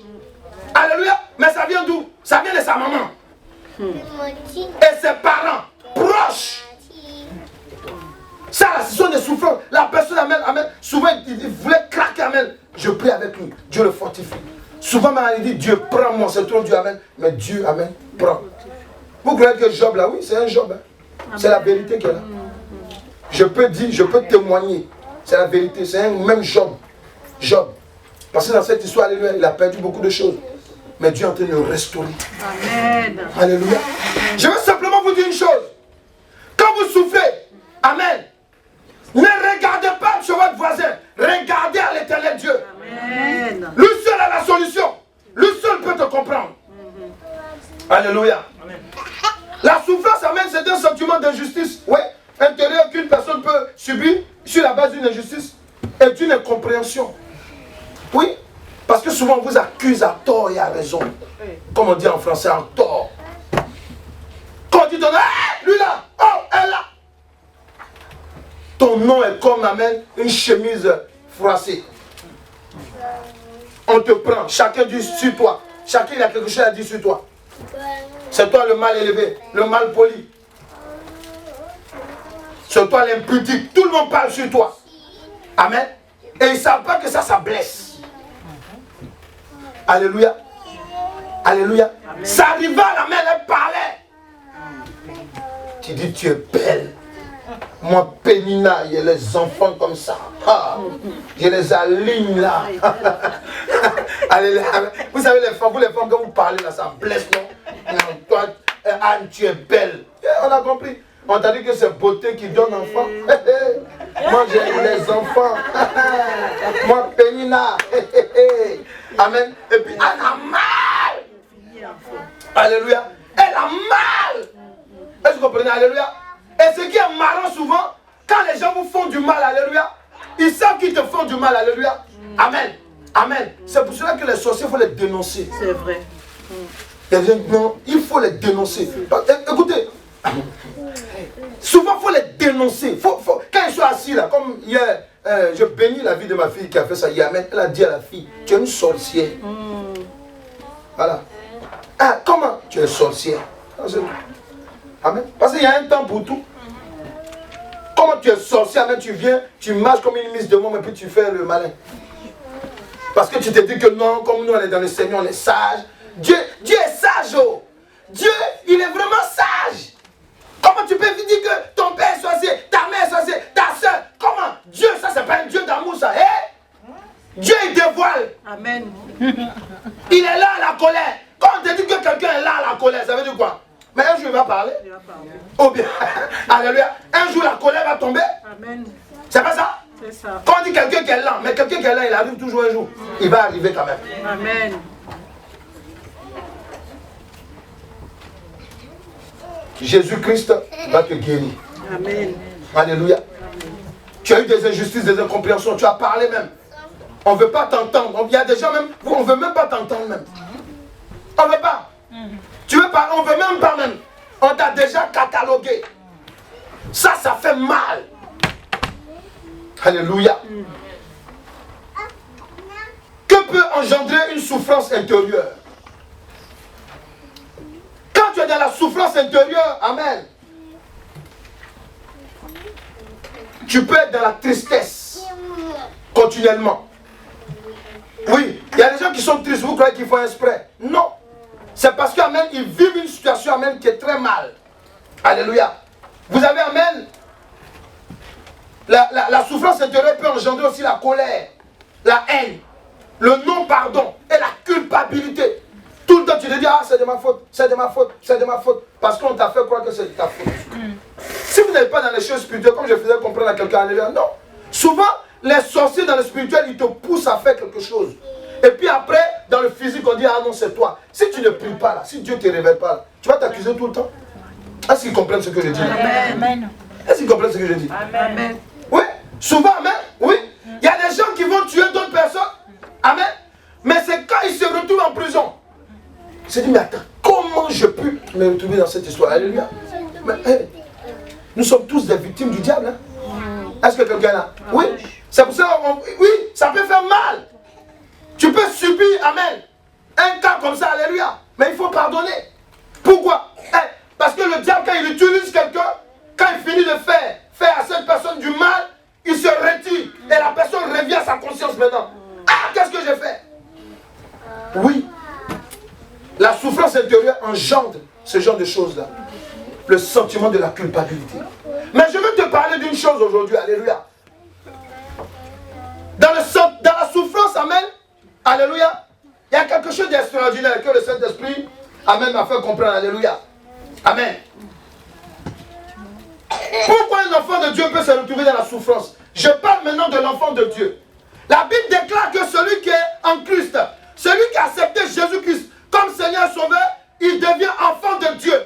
Alléluia. Mais ça vient d'où? Ça vient de sa maman. Et ses parents proches. Ça, ce sont des souffrances. La personne, amen, amen. Souvent, il voulait craquer, amen. Je prie avec lui. Dieu le fortifie. Souvent, il dit, Dieu, prends-moi. C'est trop Dieu, amen. Mais Dieu, amen, prends. Vous croyez que Job, là, oui, c'est un Job. Hein. C'est la vérité qui est là. Je peux dire, je peux témoigner. C'est la vérité. C'est un même Job. Job. Parce que dans cette histoire, alléluia, il a perdu beaucoup de choses. Mais Dieu est en train de le restaurer. Amen. Alléluia. Je veux simplement vous dire une chose. Quand vous souffrez, amen, ne regardez pas sur votre voisin. Regardez à l'éternel Dieu. Amen. Lui seul a la solution. Lui seul peut te comprendre. Alléluia. Amen. La souffrance, amen, c'est un sentiment d'injustice. Oui, intérieur qu'une personne peut subir sur la base d'une injustice et d'une incompréhension. Oui, parce que souvent on vous accuse à tort et à raison. Comme on dit en français, en tort. Quand on dit, hey, lui là, oh, elle là. Ton nom est comme, amen, une chemise froissée. On te prend, chacun dit sur toi. Chacun il a quelque chose à dire sur toi. C'est toi le mal élevé, le mal poli. C'est toi l'impudique. Tout le monde parle sur toi. Amen. Et ils ne savent pas que ça blesse. Alléluia. Alléluia. Amen. Ça arriva, la mère, elle parlait. Tu dis, tu es belle. Moi, Pénina, il y a les enfants comme ça. Ah, je les aligne là. Vous savez, les femmes, quand vous parlez là, ça blesse, non? Non, toi, Anne, tu es belle. On a compris. On t'a dit que c'est beauté qui donne enfant. Moi, j'ai les enfants. Moi, Pénina. Amen. Et puis, Anne a mal. Alléluia. Elle a mal. Est-ce que vous comprenez? Alléluia. Et ce qui est marrant souvent, quand les gens vous font du mal, alléluia, ils savent qu'ils te font du mal, alléluia. Amen. Amen. C'est pour cela que les sorciers, il faut les dénoncer. C'est vrai. Non, il faut les dénoncer. Écoutez, souvent il faut les dénoncer. Quand ils sont assis là, comme hier, je bénis la vie de ma fille qui a fait ça hier, elle a dit à la fille, tu es une sorcière. Voilà. Ah, comment? Tu es sorcière. Amen. Parce qu'il y a un temps pour tout. Comment tu es sorcier, amen, tu viens, tu marches comme une mise de môme et puis tu fais le malin. Parce que tu te dis que non, comme nous on est dans le Seigneur, on est sage. Dieu est sage, oh. Dieu, il est vraiment sage. Comment tu peux dire que ton père est sorcier, ta mère est sorcière, ta soeur? Comment? Dieu, ça c'est pas un Dieu d'amour, ça. Eh? Dieu, il dévoile. Amen. Il est là à la colère. Quand on te dit que quelqu'un est là à la colère, ça veut dire quoi? Mais un jour il va parler. Ou bien, alléluia, un jour la colère va tomber. Amen. C'est pas ça? C'est ça. Quand on dit quelqu'un qui est lent, mais quelqu'un qui est lent, il arrive toujours un jour. Il va arriver quand même. Amen. Jésus-Christ va te guérir. Amen. Alléluia. Amen. Tu as eu des injustices, des incompréhensions, tu as parlé même. On ne veut pas t'entendre. Il y a des gens même, on ne veut même pas t'entendre même. On ne veut pas. Tu veux pas, on ne veut même pas même. On t'a déjà catalogué. Ça fait mal. Alléluia. Que peut engendrer une souffrance intérieure? Quand tu es dans la souffrance intérieure, amen, tu peux être dans la tristesse continuellement. Oui, il y a des gens qui sont tristes, vous croyez qu'ils font exprès? Non. C'est parce qu'amen, ils vivent une situation, amen, qui est très mal. Alléluia. Vous avez, amen, la souffrance intérieure peut engendrer aussi la colère, la haine, le non-pardon et la culpabilité. Tout le temps, tu te dis, ah, c'est de ma faute, c'est de ma faute, c'est de ma faute. Parce qu'on t'a fait croire que c'est de ta faute. Si vous n'est pas dans les choses spirituelles, comme je faisais comprendre à quelqu'un, alléluia. Non. Souvent, les sorciers dans le spirituel, ils te poussent à faire quelque chose. Et puis après, dans le physique, on dit, ah non, c'est toi. Si tu ne pries pas là, si Dieu ne te révèle pas là, tu vas t'accuser tout le temps. Est-ce qu'ils comprennent ce que je dis? Amen. Est-ce qu'ils comprennent ce que je dis? Amen. Oui, souvent, amen. Oui. Il y a des gens qui vont tuer d'autres personnes. Amen. Mais c'est quand ils se retrouvent en prison. Ils se disent, mais attends, comment je peux me retrouver dans cette histoire? Alléluia. Mais, hey, nous sommes tous des victimes du diable. Hein? Est-ce que quelqu'un là? Oui. C'est pour ça, oui, ça peut faire mal. Tu peux subir, amen, un cas comme ça, alléluia. Mais il faut pardonner. Pourquoi? Parce que le diable, quand il utilise quelqu'un, quand il finit de faire à cette personne du mal, il se retire. Et la personne revient à sa conscience maintenant. Ah, qu'est-ce que j'ai fait? Oui. La souffrance intérieure engendre ce genre de choses-là. Le sentiment de la culpabilité. Mais je veux te parler d'une chose aujourd'hui, alléluia. Dans la souffrance, amen, alléluia, il y a quelque chose d'extraordinaire que le Saint-Esprit, amen, m'a fait comprendre, alléluia. Amen. Pourquoi un enfant de Dieu peut se retrouver dans la souffrance? Je parle maintenant de l'enfant de Dieu. La Bible déclare que celui qui est en Christ, celui qui a accepté Jésus-Christ comme Seigneur Sauveur, il devient enfant de Dieu.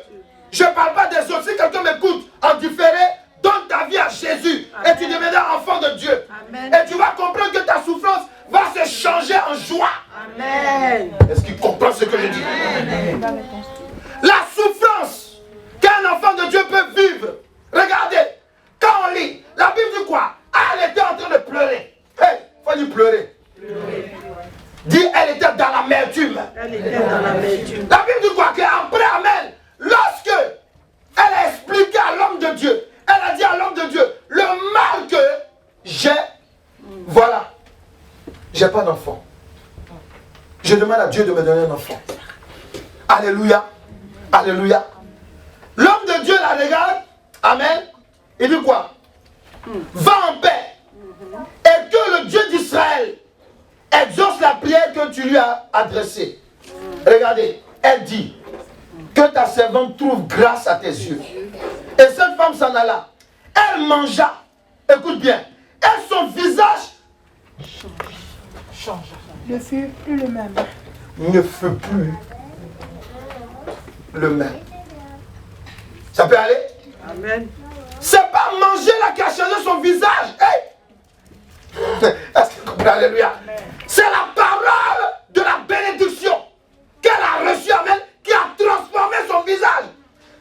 Je ne parle pas des autres. Si quelqu'un m'écoute en différé, donne ta vie à Jésus. Amen. Et tu deviendras enfant de Dieu. Amen. Et tu vas comprendre que ta souffrance va se changer en joie. Amen. Est-ce qu'il comprend ce que je dis? Amen. La souffrance qu'un enfant de Dieu peut vivre. Regardez, quand on lit, la Bible dit quoi? Elle était en train de pleurer. Hey, il faut dire pleurer. Dit, elle était dans l'amertume. Elle était dans l'amertume. La Bible dit quoi? Qu'après, amen, lorsque elle a expliqué à l'homme de Dieu, elle a dit à l'homme de Dieu, le mal que j'ai, voilà, j'ai pas d'enfant. Je demande à Dieu de me donner un enfant. Alléluia. Alléluia. L'homme de Dieu la regarde, amen, il dit quoi? Va en paix. Et que le Dieu d'Israël exauce la prière que tu lui as adressée. Regardez, elle dit que ta servante trouve grâce à tes yeux. Et cette femme s'en alla. Elle mangea. Écoute bien. Et son visage changea. Ne fut plus le même. Ne fut plus le même. Ça peut aller? Amen. C'est pas manger là qui a changé son visage. Hey! Est-ce que vous comprenez? Alléluia. C'est la parole de la bénédiction qu'elle a reçue, amen, qui a transformé son visage.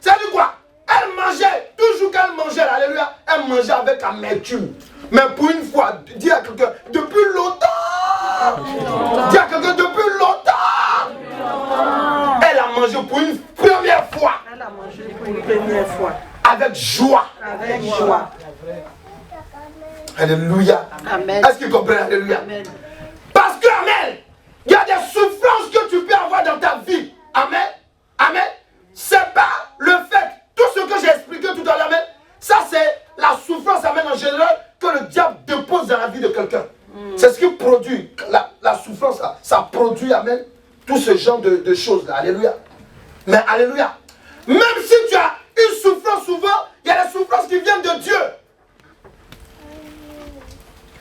C'est-à-dire quoi? Elle mangeait, toujours qu'elle mangeait, alléluia, elle mangeait avec amertume. Mais pour une fois, dis à quelqu'un, depuis longtemps. Dis à quelqu'un, depuis longtemps. Elle a mangé pour une première fois. Elle a mangé pour une première fois. Avec joie. Avec joie. Alléluia. Amen. Est-ce qu'il comprend? Alléluia. Amen. Parce que, amen, il y a des souffrances que tu peux avoir dans ta vie. Amen. Amen. C'est pas le fait, tout ce que j'ai expliqué tout à l'heure, amen, ça c'est la souffrance, amen, en général, que le diable dépose dans la vie de quelqu'un. C'est ce qui produit, la souffrance, ça produit, amen, tout ce genre de choses là. Alléluia. Mais, alléluia. Même si tu as une souffrance souvent, il y a des souffrances qui viennent de Dieu.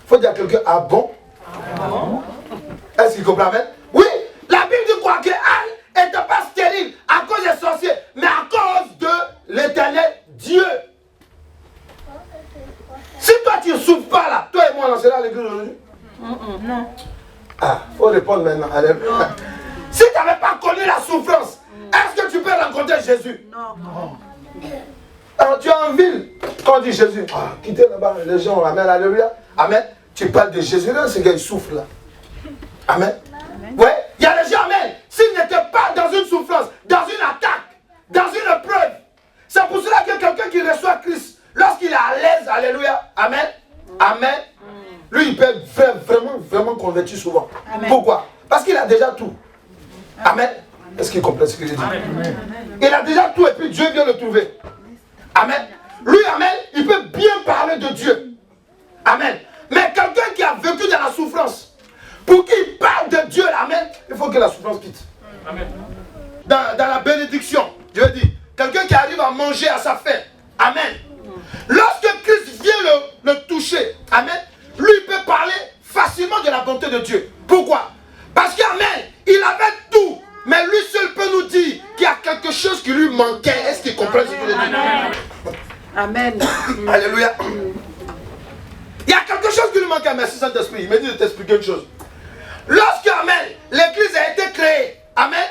Il faut dire à quelqu'un, ah bon? Ah bon? Est-ce qu'il comprend? Oui, la Bible dit quoi? Qu'elle n'était pas stérile à cause des sorciers, mais à cause de l'éternel Dieu. Si toi tu ne souffres pas là, toi et moi on en sera à l'église aujourd'hui? Non. Ah, il faut répondre maintenant. Alléluia. Si tu n'avais pas connu la souffrance, est-ce que tu peux rencontrer Jésus? Non. Alors tu es en ville, quand on dit Jésus, quittez là-bas, les gens, amen, alléluia, amen. Tu parles de Jésus là, c'est qu'il souffre là. Amen. Ouais, il y a des gens, amen, s'ils n'étaient pas dans une souffrance, dans une attaque, dans une épreuve, c'est pour cela que quelqu'un qui reçoit Christ, lorsqu'il est à l'aise, alléluia, amen, amen, lui il peut être vraiment converti souvent. Amen. Pourquoi? Parce qu'il a déjà tout. Amen. Est-ce qu'il comprend ce que je dis? Amen. Il a déjà tout et puis Dieu vient le trouver. Amen. Lui, amen, il peut bien parler de Dieu. Amen. Mais quelqu'un qui a vécu dans la souffrance, pour qu'il parle de Dieu, amen, il faut que la souffrance quitte. Amen. Dans la bénédiction, je veux dire, quelqu'un qui arrive à manger à sa faim, amen. de Dieu. Pourquoi? Parce qu'Amen, il avait tout. Mais lui seul peut nous dire qu'il y a quelque chose qui lui manquait. Est-ce qu'il comprend ce que je dis? Amen. Alléluia. Il y a quelque chose qui lui manquait. Merci Saint-Esprit. Il m'a dit de t'expliquer une chose. Lorsque, Amen, l'église a été créée, Amen,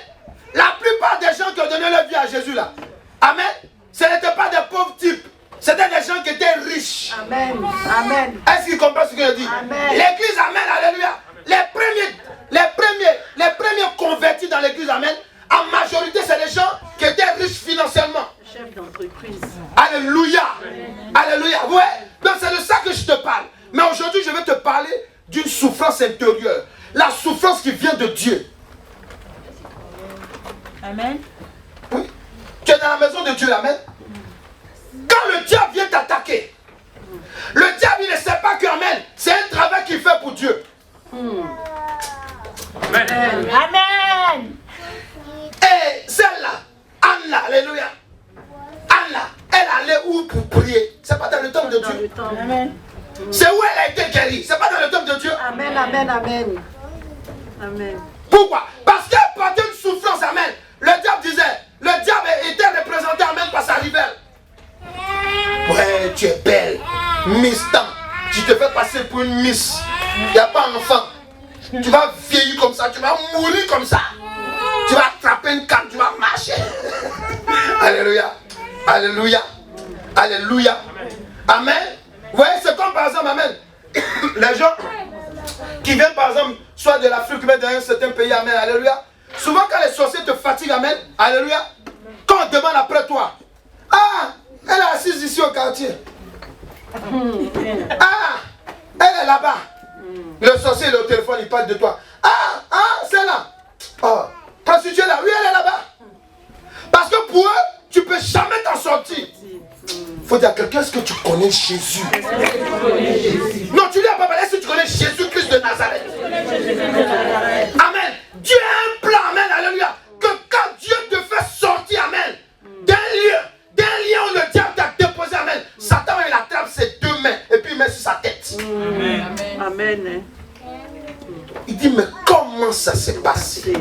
la plupart des gens qui ont donné leur vie à Jésus là, Amen, ce n'étaient pas des pauvres types. C'était des gens qui étaient riches. Amen. Amen. Est-ce qu'il comprend ce que je dis? Amen. L'église, Amen, alléluia. Les premiers convertis dans l'église, Amen, en majorité, c'est des gens qui étaient riches financièrement. Chef d'entreprise. Alléluia. Alléluia. Ouais. Donc c'est de ça que je te parle. Mais aujourd'hui, je vais te parler d'une souffrance intérieure. La souffrance qui vient de Dieu. Amen. Oui. Tu es dans la maison de Dieu, Amen. Quand le diable vient t'attaquer, le diable il ne sait pas que, Amen, c'est un travail qu'il fait pour Dieu. Amen. Amen. Et celle-là, Anna, alléluia. Anna, elle allait où pour prier? C'est pas dans le temple de Dieu. Amen. C'est où elle a été guérie. C'est pas dans le temple de Dieu. Amen. Amen. Amen. Amen. Pourquoi? Parce qu'elle portait une souffrance, amen. Le diable était représenté, amen, par sa rivale. Ouais, tu es belle. Miss Tam. Tu te fais passer pour une miss. Il n'y a pas d'enfant. Tu vas vieillir comme ça, tu vas mourir comme ça. Tu vas attraper une canne, tu vas marcher. Alléluia. Alléluia. Alléluia. Amen. Vous voyez, c'est comme par exemple, amen. Les gens qui viennent par exemple, soit de l'Afrique, mais d'un certain pays, amen, alléluia. Souvent quand les sorciers te fatiguent, amen, alléluia. Quand on demande après toi, ah, elle est assise ici au quartier. Ah, elle est là-bas. Le sorcier il est au téléphone, il parle de toi. Ah, c'est là. Oh, prostituée là, oui, elle est là-bas. Parce que pour eux, tu ne peux jamais t'en sortir. Il faut dire à quelqu'un, est-ce que tu connais Jésus? Non, tu dis à papa, est-ce que tu connais Jésus-Christ de Nazareth? Amen. Dieu a un plan, amen, alléluia. Que quand Dieu te fait sortir, amen, d'un lieu où le diable t'a déposé, amen, Satan il attrape ses deux mains et puis il met sur sa tête. Amen. Amen. Il dit, mais comment ça s'est passé?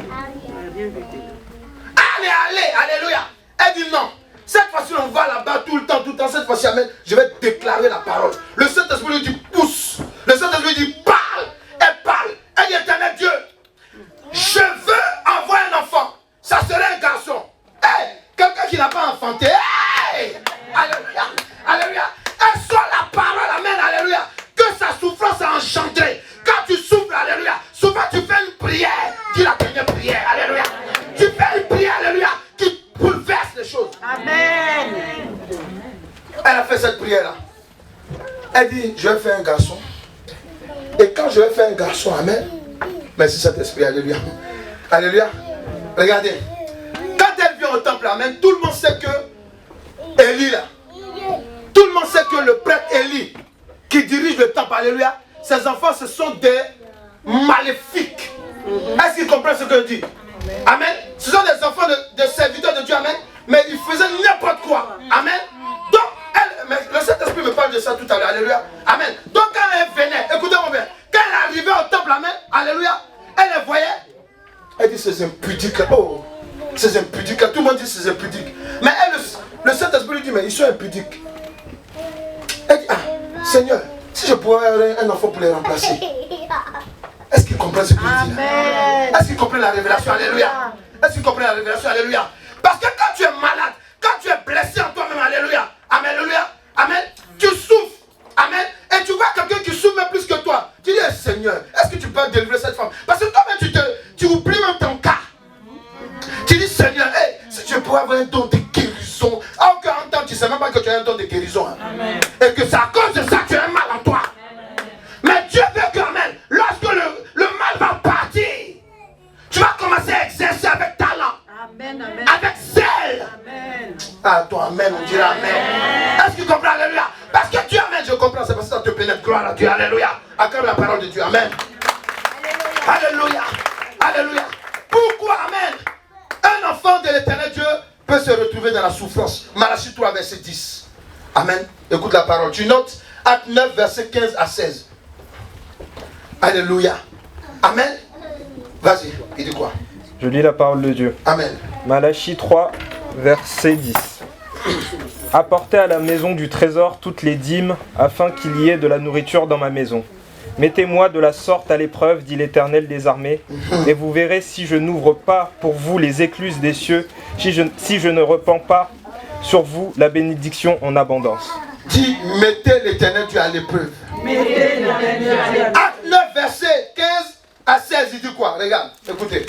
Allez, alléluia. Elle dit non. Cette fois-ci, on va là-bas tout le temps. Cette fois-ci, amen, je vais déclarer la parole. Le Saint-Esprit lui dit, pousse. Le Saint-Esprit lui dit, parle. Elle parle. Elle dit, éternel Dieu, je veux envoyer un enfant. Ça serait un garçon. Hey, quelqu'un qui n'a pas enfanté. Hey, alléluia. Alléluia. Elle soit la parole, amen, alléluia. Que sa souffrance a engendré. Quand tu souffres, alléluia, souvent tu fais une prière. Dis la première prière, alléluia. Tu fais une prière, alléluia, qui bouleverse les choses. Amen. Elle a fait cette prière-là. Elle dit, je vais faire un garçon. Et quand je vais faire un garçon, amen. Merci Saint-Esprit, alléluia. Alléluia. Regardez. Quand elle vient au temple, amen, tout le monde sait que Élie là. Tout le monde sait que le prêtre Élie qui dirige le temple, alléluia, ses enfants ce sont des maléfiques. Est-ce qu'ils comprennent ce que je dis? Amen. Ce sont des enfants de serviteurs de Dieu, amen. Mais ils faisaient n'importe quoi. Amen. Donc, mais le Saint-Esprit me parle de ça tout à l'heure, alléluia. Amen. Donc quand elle venait, écoutez-moi bien, quand elle arrivait au temple, amen, alléluia, elle les voyait. Elle dit, c'est impudique. Oh, c'est impudique. Tout le monde dit c'est impudique. Mais elle, le Saint-Esprit lui dit, mais ils sont impudiques. Elle dit, ah, Seigneur, si je pouvais avoir un enfant pour les remplacer. Est-ce qu'ils comprennent ce que je dis là? Est-ce qu'ils comprennent la révélation? Alléluia. Est-ce qu'ils comprennent la révélation? Alléluia. Parce que quand tu es malade, quand tu es blessé en toi-même, alléluia, amen, alléluia, amen, tu souffres, amen, et tu vois quelqu'un qui souffre même plus que toi. Tu dis, Seigneur, est-ce que tu peux délivrer cette femme? Parce que toi-même, tu oublies même ton cas. Tu dis, Seigneur, hey, si tu pourrais avoir un don de guérison, à aucun temps, tu ne sais même pas que tu as un don de guérison. Hein. Et que c'est à cause de ça que tu as un mal en toi. Mais Dieu veut que, amen, lorsque le mal va partir, tu vas commencer à exercer avec talent. Amen, amen. Avec zèle. Amen. Ah, toi, amen, on dira amen. Est-ce que tu comprends, alléluia? Parce que Dieu, amen, je comprends, c'est parce que ça te pénètre, gloire à Dieu, alléluia. Acclame la parole de Dieu, amen. Alléluia. Alléluia. Pourquoi, amen, un enfant de l'éternel Dieu peut se retrouver dans la souffrance? Malachie 3, verset 10. Amen. Écoute la parole. Tu notes Acte 9, verset 15 à 16. Alléluia. Amen. Vas-y, il dit quoi? Je lis la parole de Dieu. Amen. Malachie 3, verset 10. Apportez à la maison du trésor toutes les dîmes, afin qu'il y ait de la nourriture dans ma maison. Mettez-moi de la sorte à l'épreuve, dit l'Éternel des armées, et vous verrez si je n'ouvre pas pour vous les écluses des cieux, si je ne repens pas sur vous la bénédiction en abondance. Dis, mettez l'Éternel Dieu à l'épreuve. Acte 9, verset 15 à 16, il dit quoi? Regarde, écoutez.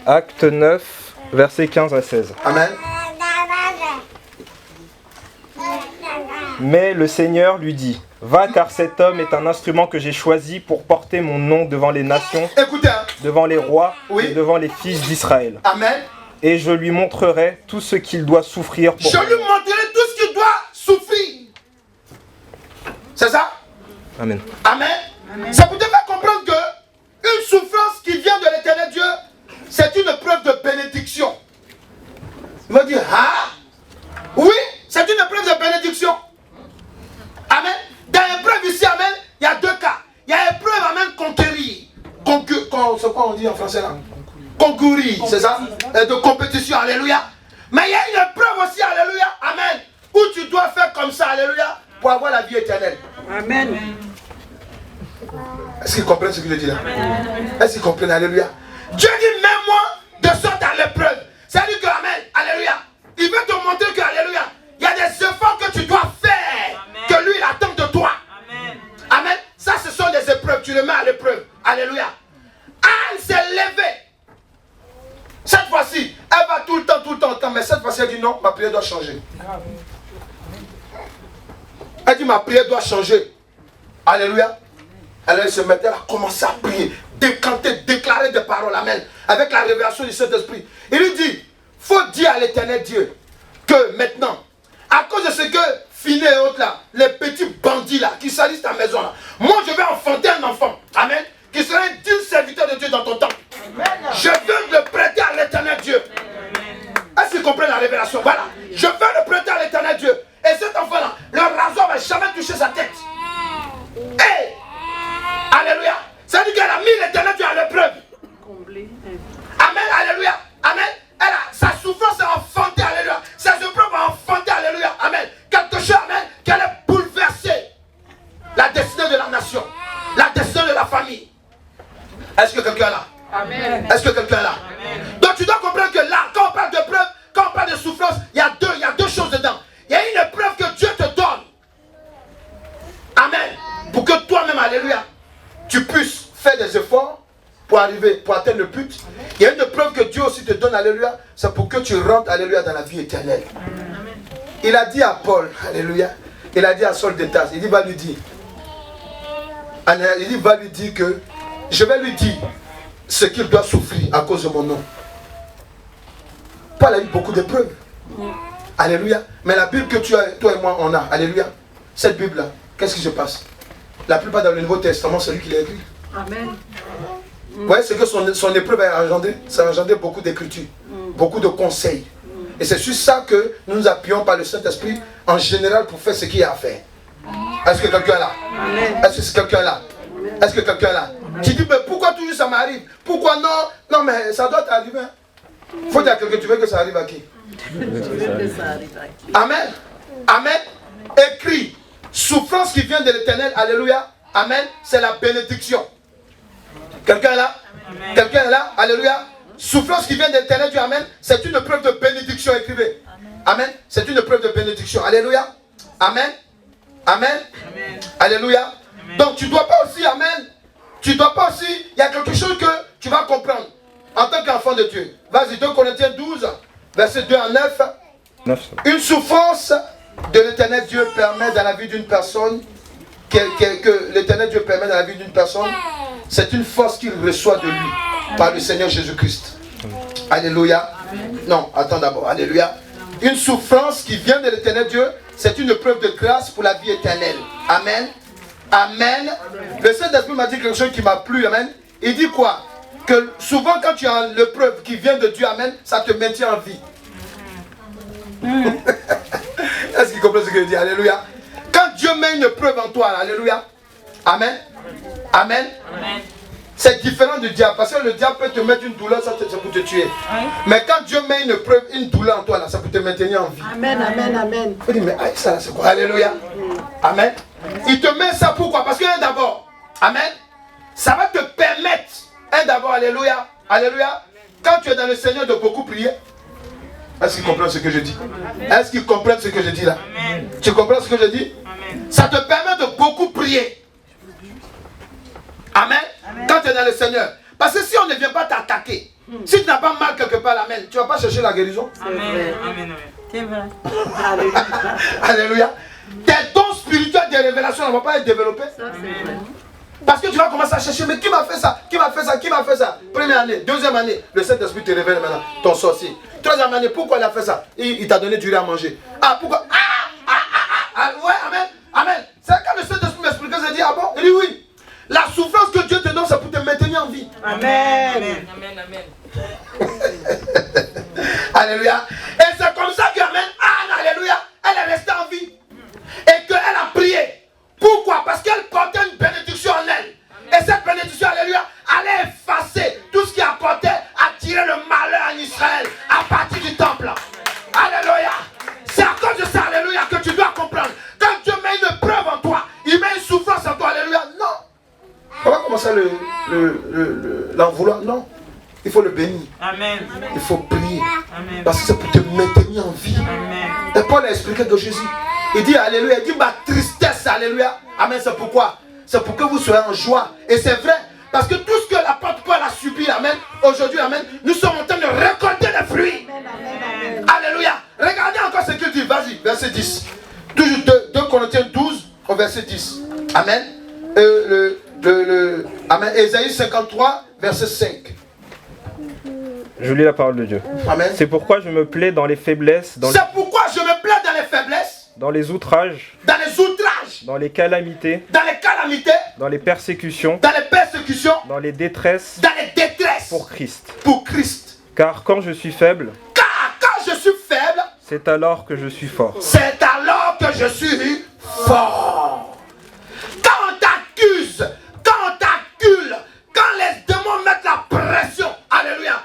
Acte 9, verset 15 à 16. Amen. Mais le Seigneur lui dit, va car cet homme est un instrument que j'ai choisi pour porter mon nom devant les nations, Écoutez, hein. devant les rois Oui. et devant les fils d'Israël. Amen. Et je lui montrerai tout ce qu'il doit souffrir pour Je lui montrerai tout ce qu'il doit souffrir. C'est ça? Amen. Amen. Ça vous devez comprendre que une souffrance qui vient de l'Éternel Dieu, c'est une preuve de bénédiction. Il va dire, ah, oui, c'est une preuve de bénédiction. Amen. Dans l'épreuve ici, amen, il y a deux cas. Il y a l'épreuve, amen, conquérir. C'est quoi on dit en français là? Concourir, c'est ça? De compétition, alléluia. Mais il y a une épreuve aussi, alléluia, amen, où tu dois faire comme ça, alléluia, pour avoir la vie éternelle. Amen. Est-ce qu'ils comprennent ce que je dis là? Est-ce qu'ils comprennent, alléluia? Dieu dit, mets-moi de sorte à l'épreuve. C'est-à-dire que, amen, alléluia, il veut te montrer que, alléluia, il y a des efforts que tu dois faire, que lui, il attend de toi. Amen. Ça, ce sont des épreuves, tu le mets à l'épreuve. Alléluia. Anne s'est levée. Cette fois-ci, elle va tout le temps, mais cette fois-ci, elle dit non, ma prière doit changer. Elle dit, ma prière doit changer. Alléluia. Elle se mettait, elle a commencé à prier, décanter, déclarer des paroles, amen, avec la révélation du Saint-Esprit. Il lui dit, faut dire à l'Éternel Dieu que maintenant, à cause de ce que Finé et autres là, les petits bandits là, qui salissent ta maison là, moi je vais enfanter un enfant, amen, qui sera un digne serviteur de Dieu dans ton temps. Je veux le prêter à l'Éternel Dieu. Est-ce qu'ils comprennent la révélation? Voilà. Je veux le prêter à l'Éternel Dieu. Et cet enfant-là, le rasoir ne va jamais toucher sa tête. Hey! Alléluia. Ça veut dire qu'elle a mis l'Éternel Dieu à l'épreuve. Amen, alléluia. Amen. Sa souffrance est enfantée, alléluia. Ses épreuves ont enfanté, alléluia. Amen. Quelque chose, amen, qu'elle a bouleversé la destinée de la nation, la destinée de la famille. Est-ce que quelqu'un est là? Amen. Est-ce que quelqu'un est là? Amen. Donc tu dois comprendre que là, quand on parle d'épreuve, quand on parle de souffrance, il y a deux choses dedans. Il y a une épreuve que Dieu te donne. Amen. Pour que toi-même, alléluia, tu puisses faire des efforts pour arriver, pour atteindre le but. Il y a une épreuve que Dieu aussi te donne, alléluia, c'est pour que tu rentres, alléluia, dans la vie éternelle. Amen. Il a dit à Paul, alléluia, il a dit à Saul de Tarse, il dit, va lui dire que je vais lui dire ce qu'il doit souffrir à cause de mon nom. Paul a eu beaucoup d'épreuves. Alléluia. Mais la Bible que tu as, toi et moi, on a, alléluia, cette Bible-là, qu'est-ce qui se passe? La plupart dans le Nouveau Testament, c'est lui qui l'a écrit. Amen. Vous voyez, c'est que son épreuve a engendré, ça a engendré beaucoup d'écritures, beaucoup de conseils. Et c'est sur ça que nous nous appuyons par le Saint-Esprit en général pour faire ce qu'il y a à faire. Est-ce que quelqu'un est là? Est-ce que quelqu'un est là? Est-ce que quelqu'un est là? Tu dis, mais pourquoi toujours ça m'arrive? Pourquoi non? Non, mais ça doit t'arriver. Il faut dire à quelqu'un, tu veux que ça arrive à qui? Amen. Amen. Écrit, souffrance qui vient de l'Éternel, alléluia. Amen. C'est la bénédiction. Quelqu'un est là? Amen. Quelqu'un est là? Alléluia. Souffrance qui vient de l'Éternel, Dieu, amen. C'est une preuve de bénédiction, écrivez. Amen. C'est une preuve de bénédiction. Alléluia. Amen. Amen. Amen. Alléluia. Amen. Donc tu ne dois pas aussi, amen. Tu ne dois pas aussi, il y a quelque chose que tu vas comprendre en tant qu'enfant de Dieu. Vas-y, 2 Corinthiens 12, verset 2 à 9. Une souffrance de l'Éternel Dieu permet dans la vie d'une personne, que l'Éternel Dieu permet dans la vie d'une personne, c'est une force qu'il reçoit de lui, par le Seigneur Jésus-Christ. Alléluia. Non, attends d'abord. Alléluia. Une souffrance qui vient de l'Éternel Dieu, c'est une preuve de grâce pour la vie éternelle. Amen. Amen. Le Saint-Esprit m'a dit quelque chose qui m'a plu. Amen. Il dit quoi? Que souvent quand tu as l'épreuve qui vient de Dieu, amen, ça te maintient en vie. Est-ce qu'il comprend ce que je dis? Alléluia. Quand Dieu met une preuve en toi, alléluia. Amen. Amen. C'est différent du diable. Parce que le diable peut te mettre une douleur, ça peut te tuer. Mais quand Dieu met une preuve, une douleur en toi, là, ça peut te maintenir en vie. Amen, amen, amen. Il faut dire, mais ça, c'est quoi? Alléluia. Amen. Il te met ça pourquoi? Parce que d'abord, amen, ça va te permettre, d'abord, alléluia, alléluia, quand tu es dans le Seigneur, de beaucoup prier. Est-ce qu'ils comprennent ce que je dis? Est-ce qu'ils comprennent ce que je dis là? Amen. Tu comprends ce que je dis? Amen. Ça te permet de beaucoup prier. Amen. Amen. Quand tu es dans le Seigneur. Parce que si on ne vient pas t'attaquer, si tu n'as pas mal quelque part, amen, tu ne vas pas chercher la guérison. Amen. Amen. C'est vrai. Alléluia. Tes dons spirituels de révélation ne vont pas être développés. Parce que tu vas commencer à chercher, mais qui m'a fait ça? Qui m'a fait ça? Qui m'a fait ça? Première année, deuxième année, le Saint-Esprit te révèle maintenant, ton sorcier. Troisième année, pourquoi il a fait ça? Il t'a donné du riz à manger. Ah, pourquoi? Ouais, amen, amen. C'est quand le Saint-Esprit m'explique, j'ai dit, ah bon? Il dit oui. La souffrance que Dieu te donne, c'est pour te maintenir en vie. Amen. Amen, amen. Alléluia. Et c'est comme ça que, amen, alléluia, elle est restée en vie. Et qu'elle a prié. Pourquoi? Parce qu'elle portait une bénédiction en elle. Et cette bénédiction, alléluia, allait effacer tout ce qui apportait à tirer le malheur en Israël à partir du temple. Alléluia. C'est à cause de ça, alléluia, que tu dois comprendre. Quand Dieu met une preuve en toi, il met une souffrance en toi, alléluia. Non. On va commencer à l'en vouloir. Non. Il faut le bénir. Amen. Il faut prier. Amen. Parce que c'est pour te maintenir en vie. Amen. Et Paul a expliqué de Jésus. Il dit alléluia. Il dit ma tristesse, alléluia. Amen. C'est pourquoi? C'est pour que vous soyez en joie. Et c'est vrai. Parce que tout ce que l'apôtre Paul a subi, amen, aujourd'hui, amen, nous sommes en train de récolter les fruits. Amen. Alléluia. Regardez encore ce qu'il dit. Vas-y, verset 10. Toujours 2 Corinthiens 12 au verset 10. Amen. Amen. Ésaïe 53, verset 5. Je lis la parole de Dieu. Amen. C'est pourquoi je me plais dans les faiblesses, C'est pourquoi je me plais dans les faiblesses, dans les outrages, dans les outrages, dans les calamités, dans les calamités, dans les persécutions, dans les persécutions, dans les détresses, dans les détresses, pour Christ. Pour Christ. Car quand je suis faible, quand je suis faible, c'est alors que je suis fort. C'est alors que je suis fort. Quand on t'accuse, quand on t'accule, quand les démons mettent la pression, alléluia.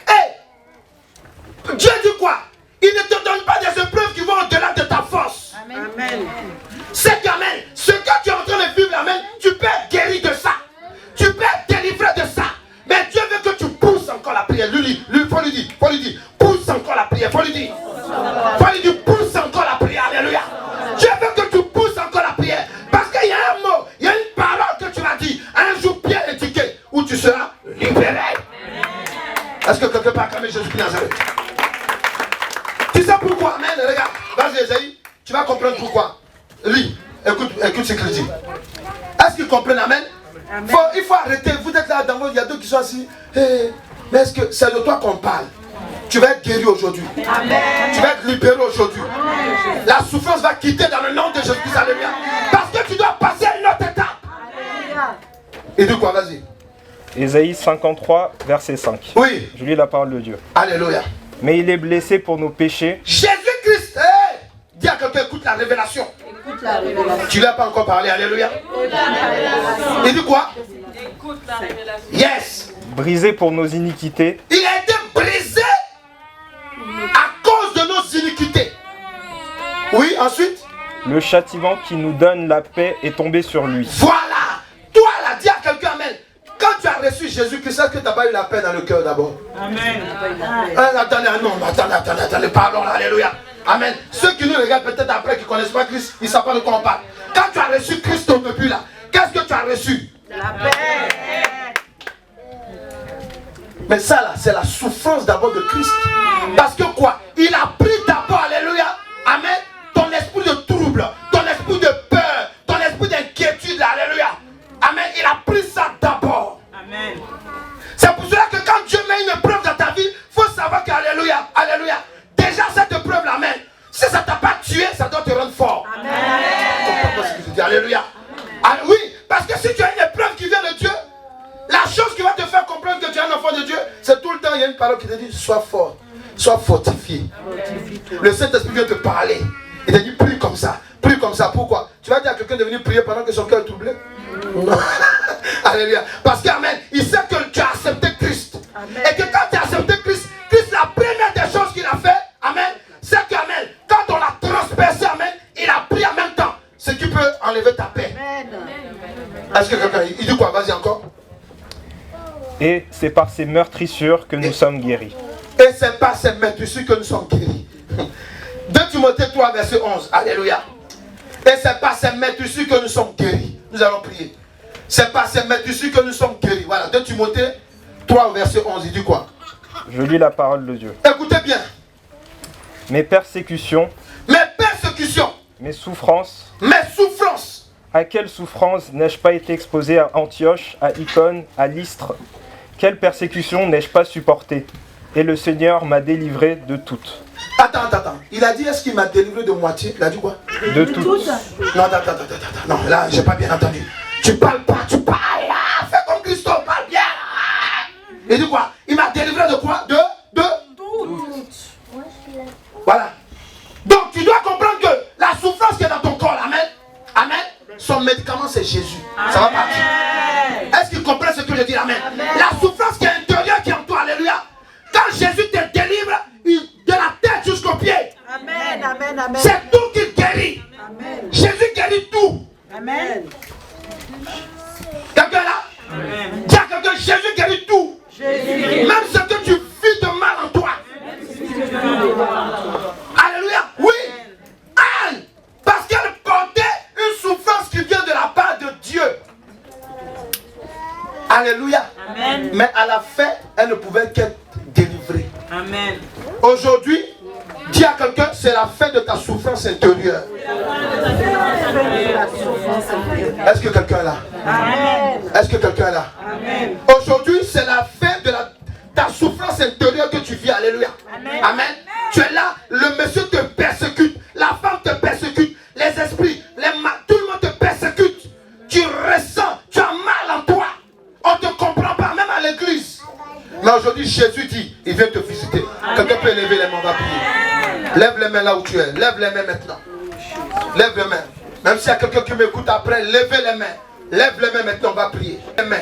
Hey, Dieu dit quoi? Il ne te donne pas des épreuves qui vont au-delà de ta force. Amen. C'est qu'amen, ce que tu es en train de vivre, amen, tu peux être guéri de ça. Tu peux être délivré de ça. Mais Dieu veut que tu pousses encore la prière. Lui, faut lui dire, pousse encore la prière. Faut lui dire, pousse encore la prière. Alléluia. Dieu veut que tu pousses encore la prière. Parce qu'il y a un mot, il y a une parole que tu m'as dit. Un jour bien étiqueté où tu seras libéré. Est-ce que quelqu'un peut acclamer Jésus-Christ Nazareth? Tu sais pourquoi? Amen. Regarde. Vas-y, Esaïe. Tu vas comprendre pourquoi. Lis. Écoute ce qu'il dit. Est-ce qu'ils comprennent? Amen. Il faut arrêter. Vous êtes là dans vos. Il y a deux qui sont assis. Hey, mais est-ce que c'est de toi qu'on parle? Tu vas être guéri aujourd'hui. Amen. Tu vas être libéré aujourd'hui. La souffrance va quitter dans le nom de Jésus-Christ. Alléluia. Parce que tu dois passer à une autre étape. Alléluia. Et de quoi? Vas-y. Ésaïe 53, verset 5. Oui. Je lis la parole de Dieu. Alléluia. Mais il est blessé pour nos péchés. Jésus-Christ, hey, dis à quelqu'un, écoute la révélation. Écoute la révélation. Tu ne l'as pas encore parlé, alléluia. Il dit quoi? Écoute la révélation. Yes. Brisé pour nos iniquités. Il a été brisé à cause de nos iniquités. Oui, ensuite. Le châtiment qui nous donne la paix est tombé sur lui. Voilà. Toi, là, dis à quelqu'un, amen. Quand tu as reçu Jésus-Christ, est-ce que tu n'as pas eu la paix dans le cœur d'abord? Amen. Attendez, pardon, alléluia. Amen. Ceux qui nous regardent peut-être après, qui ne connaissent pas Christ, ils ne savent pas de quoi on parle. Quand tu as reçu Christ au début, là, qu'est-ce que tu as reçu? La paix. Mais ça, là, c'est la souffrance d'abord de Christ. Parce que quoi? Il a pris d'abord, alléluia, amen, ton esprit de trouble, ton esprit de peur, ton esprit d'inquiétude, alléluia. Amen. Il a pris ça d'abord. Amen. C'est pour cela que quand Dieu met une épreuve dans ta vie, il faut savoir que, alléluia, alléluia, déjà cette épreuve-là, amen, si ça ne t'a pas tué, ça doit te rendre fort. Amen. Pourquoi ce que je dis? Alléluia. Ah, oui, parce que si tu as une épreuve qui vient de Dieu, la chose qui va te faire comprendre que tu es un enfant de Dieu, c'est tout le temps, il y a une parole qui te dit, sois fort, sois fortifié. Le Saint-Esprit vient te parler. Il te dit, prie comme ça. Prie comme ça. Pourquoi? Tu vas dire à quelqu'un de venir prier pendant que son cœur est troublé? Alléluia. Parce qu'Amen, il sait que tu as accepté Christ. Amen. Et que quand tu as accepté Christ, la première des choses qu'il a fait, Amen, c'est qu'Amen, quand on l'a transpercé, Amen, il a pris en même temps ce qui peut enlever ta paix. Est-ce que quelqu'un, il dit quoi? Vas-y encore. Et c'est par ces meurtrissures que nous sommes guéris. Et c'est par ces meurtrissures que nous sommes guéris. 2 Timothée 3, verset 11. Alléluia. Et c'est par ces meurtrissures que nous sommes guéris. Nous allons prier. C'est par ces meurtrissures que nous sommes guéris. Voilà, 2 Timothée 3, verset 11. Il dit quoi? Je lis la parole de Dieu. Écoutez bien. Mes persécutions. Mes persécutions. Mes souffrances. Mes souffrances. À quelle souffrance n'ai-je pas été exposé à Antioche, à Icône, à Lystre? Quelle persécution n'ai-je pas supportée? Et le Seigneur m'a délivré de toutes. Attends. Il a dit, est-ce qu'il m'a délivré de moitié? Il a dit quoi? De toutes. Non, attends. Non, là, j'ai pas bien entendu. Tu parles pas, tu parles là. Fais comme Christo, parle bien là. Il dit quoi? Il m'a délivré de quoi? De toutes. Voilà. Donc, tu dois comprendre que la souffrance qui est dans ton corps, amen. Amen. Son médicament, c'est Jésus. Amen. Ça va partir. Est-ce qu'il comprend ce que je dis? Amen. La souffrance qui est intérieure, qui est en toi, alléluia. Quand Jésus te délivre, de la tête jusqu'aux pieds. Amen. C'est tout qu'il guérit. Amen. Jésus guérit tout. Amen. Quelqu'un là? Amen. Dis à quelqu'un, Jésus guérit tout. Même ce que tu vis de mal en toi. Alléluia. Oui. Anne, parce qu'elle portait une souffrance qui vient de la part de Dieu. Alléluia. Amen. Mais à la fin, elle ne pouvait qu'être délivrée. Amen. Aujourd'hui, dis à quelqu'un, c'est la fin de ta souffrance intérieure. Est-ce que quelqu'un est là? Amen. Est-ce que quelqu'un est là? Amen. Aujourd'hui, c'est la fin de ta souffrance intérieure que tu vis. Alléluia. Amen. Amen. Tu es là, le monsieur te persécute, la femme te persécute, les esprits, tout le monde te persécute. Tu ressens, tu as mal en toi. On ne te comprend pas, même à l'église. Mais aujourd'hui, Jésus dit, il vient te visiter. Quelqu'un peut lever les mains, on va prier. Lève les mains là où tu es. Lève les mains maintenant. Lève les mains. Même s'il y a quelqu'un qui m'écoute après, levez les mains. Lève les mains maintenant, on va prier. Les mains.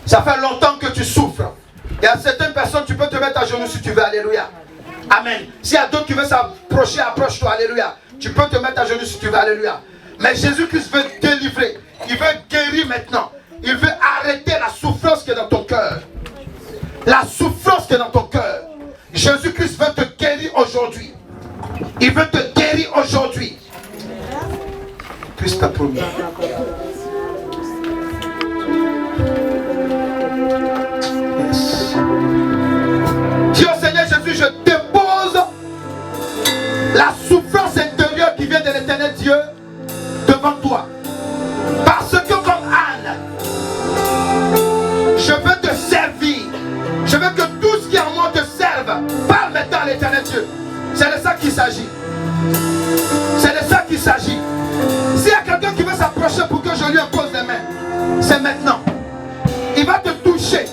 Ça fait longtemps que tu souffres. Il y a certaines personnes, tu peux te mettre à genoux si tu veux. Alléluia. Amen. S'il y a d'autres qui veulent s'approcher, approche-toi. Alléluia. Tu peux te mettre à genoux si tu veux. Alléluia. Mais Jésus-Christ veut délivrer. Il veut guérir maintenant. Il veut arrêter la souffrance qui est dans ton cœur. La souffrance qui est dans ton cœur. Jésus-Christ veut te guérir aujourd'hui. Il veut te guérir aujourd'hui. Puisse ta promis. Yes. Dis au Seigneur Jésus, je dépose la souffrance intérieure qui vient de l'Éternel Dieu devant toi. Parce que comme Anne, je veux te servir. Je veux que tout ce qui est en moi te serve. Parle maintenant à l'Éternel Dieu. C'est de ça qu'il s'agit. C'est de ça qu'il s'agit. S'il y a quelqu'un qui veut s'approcher pour que je lui impose les mains, c'est maintenant. Il va te toucher.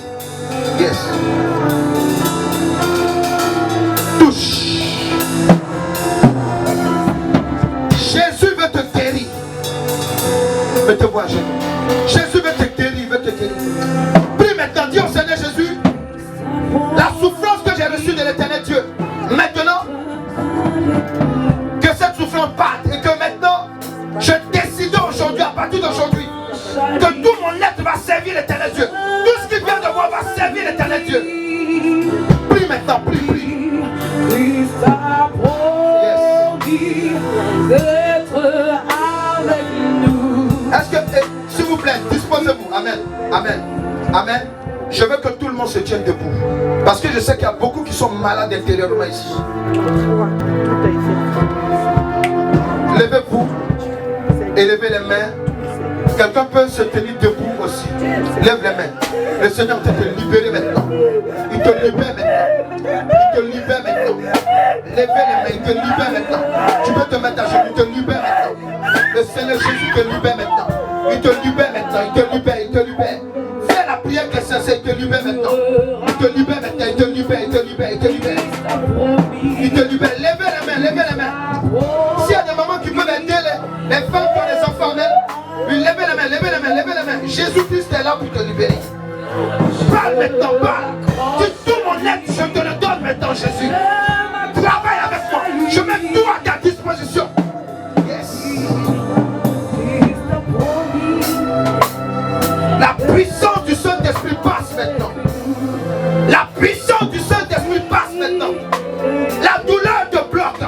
Yes. Touche. Jésus veut te guérir. Veut te voir, Jésus. Jésus veut te guérir, veut te guérir. Prie maintenant, dis au Seigneur Jésus, la souffrance que j'ai reçue de l'Éternel Dieu, maintenant, que cette souffrance parte et que maintenant, je décide aujourd'hui, à partir d'aujourd'hui, que tout mon être va servir l'Éternel Dieu. Tout ce qui vient de moi va servir l'Éternel Dieu. Prie maintenant, prie. Christ a promis d'être avec nous. Est-ce que, s'il vous plaît, disposez-vous. Amen. Amen. Amen. Je veux que tout le monde se tienne debout. Parce que je sais qu'il y a beaucoup qui sont malades intérieurement ici. Levez-vous et levez les mains. Quelqu'un peut se tenir debout aussi. Lève les mains. Le Seigneur peut te libérer maintenant. Il te libère maintenant. Il te libère maintenant. Levez les mains. Il te libère maintenant. Tu peux te mettre à genoux. Il te libère maintenant. Le Seigneur Jésus te libère maintenant. Il te libère maintenant. Il te libère. Il te libère. Fais la prière que c'est censé. Il te libère maintenant. Il te libère maintenant. Il te libère. Il te libère. Il te libère. Il te libère. Levez les mains. Levez les mains. S'il y a des mamans qui peuvent aider les femmes qui ont des enfants, levez les mains. Levez les mains. Jésus-Christ est là pour te libérer. Parle maintenant, parle. Dis tout mon être, je te le donne maintenant, Jésus. Travaille avec moi. Je mets tout à ta disposition. Yes. La puissance du Saint-Esprit passe maintenant. La puissance du Saint-Esprit passe maintenant. La douleur te bloque.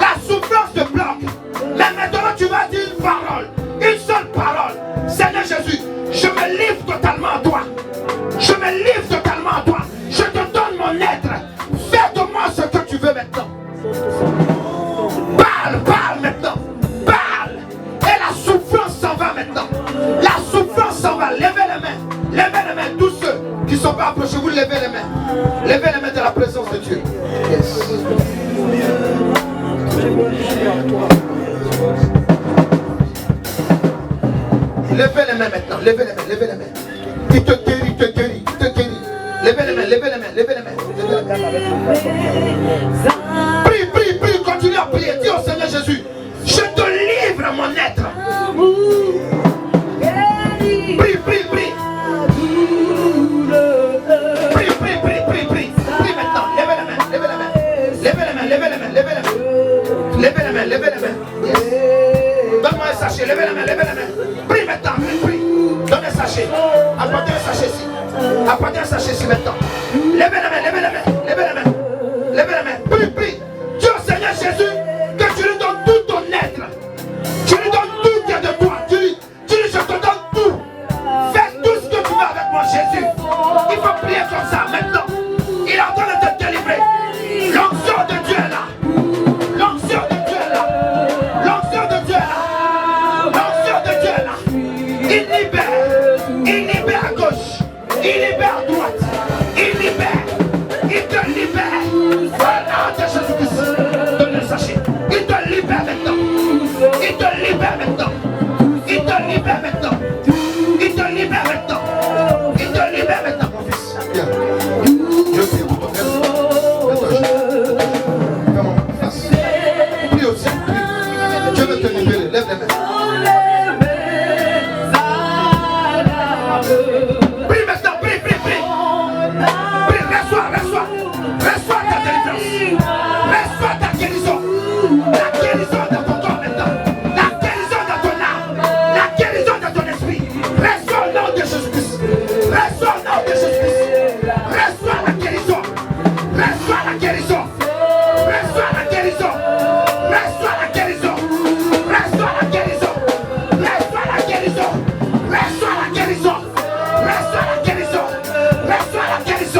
La souffrance te bloque. Mais maintenant tu vas dire une parole. Une seule parole. Seigneur Jésus, je me livre totalement à toi. Je me livre totalement à toi. Je te donne mon être. Fais de moi ce que tu veux maintenant. Parle, parle maintenant. Parle. Et la souffrance s'en va maintenant. La souffrance s'en va. Levez les mains. Levez les mains. Tous ceux qui ne sont pas approchés, vous levez les mains. Levez les mains de la présence de Dieu. Yes. Levez les mains maintenant. Levez les mains. Levez les mains. Il te guérit, il te guérit, il te guérit. Levez les mains, levez les mains, levez les mains. Prie, prie, prie, continue à prier. Dis au Seigneur Jésus, je te livre mon être. Prie, prie, prie. Prie, prie, prie, prie, prie. Prie maintenant. Levez les mains, levez les mains. Levez les mains, levez les mains, levez les mains. Levez les mains, levez les mains. Yes. Donne-moi un sachet, levez les mains, levez les mains. Prie maintenant, prie, prie. Donne un sachet. Apportez un sachet ici. Apportez un sachet ici maintenant. Levez les mains, levez les mains, levez les mains. Levez les mains. Prie, prie. Dis au Seigneur Jésus que tu lui donnes tout ton être. Tu lui donnes tout qui est de toi. Tu lui dis, je te donne tout. Fais tout ce que tu veux avec moi, Jésus. Il faut prier comme ça maintenant. Il est en train de te délivrer. L'onction de Dieu est là. L'onction de Dieu est là. L'onction de Dieu est là. L'onction de Dieu est là. Il libère. Il libère à gauche. Il libère à droite. Il libère. Il te libère. Voilà de Jésus-Christ. Donne le sachet. Il te libère maintenant. Il te libère maintenant. Il te libère maintenant. Il te libère maintenant. Il te libère maintenant, mon fils. Viens. Je prie pour ton frère. Fais mon face. Prie aussi. Prie. Dieu veut te libérer. Lève les mains. Prie maintenant. Prie, prie, prie. Prie, reçois, reçois. Reçois ta délivrance. Reçois ta guérison. La guérison de ton corps maintenant. La guérison de ton âme. La guérison de ton esprit. Reçois au nom de Jésus-Christ. Reçois au nom de Jésus-Christ. Reçois la guérison. Reçois la guérison. Reçois la guérison. Reçois la guérison. Reçois la guérison. Reçois la guérison. Reçois la guérison. Reçois la guérison. Reçois la guérison.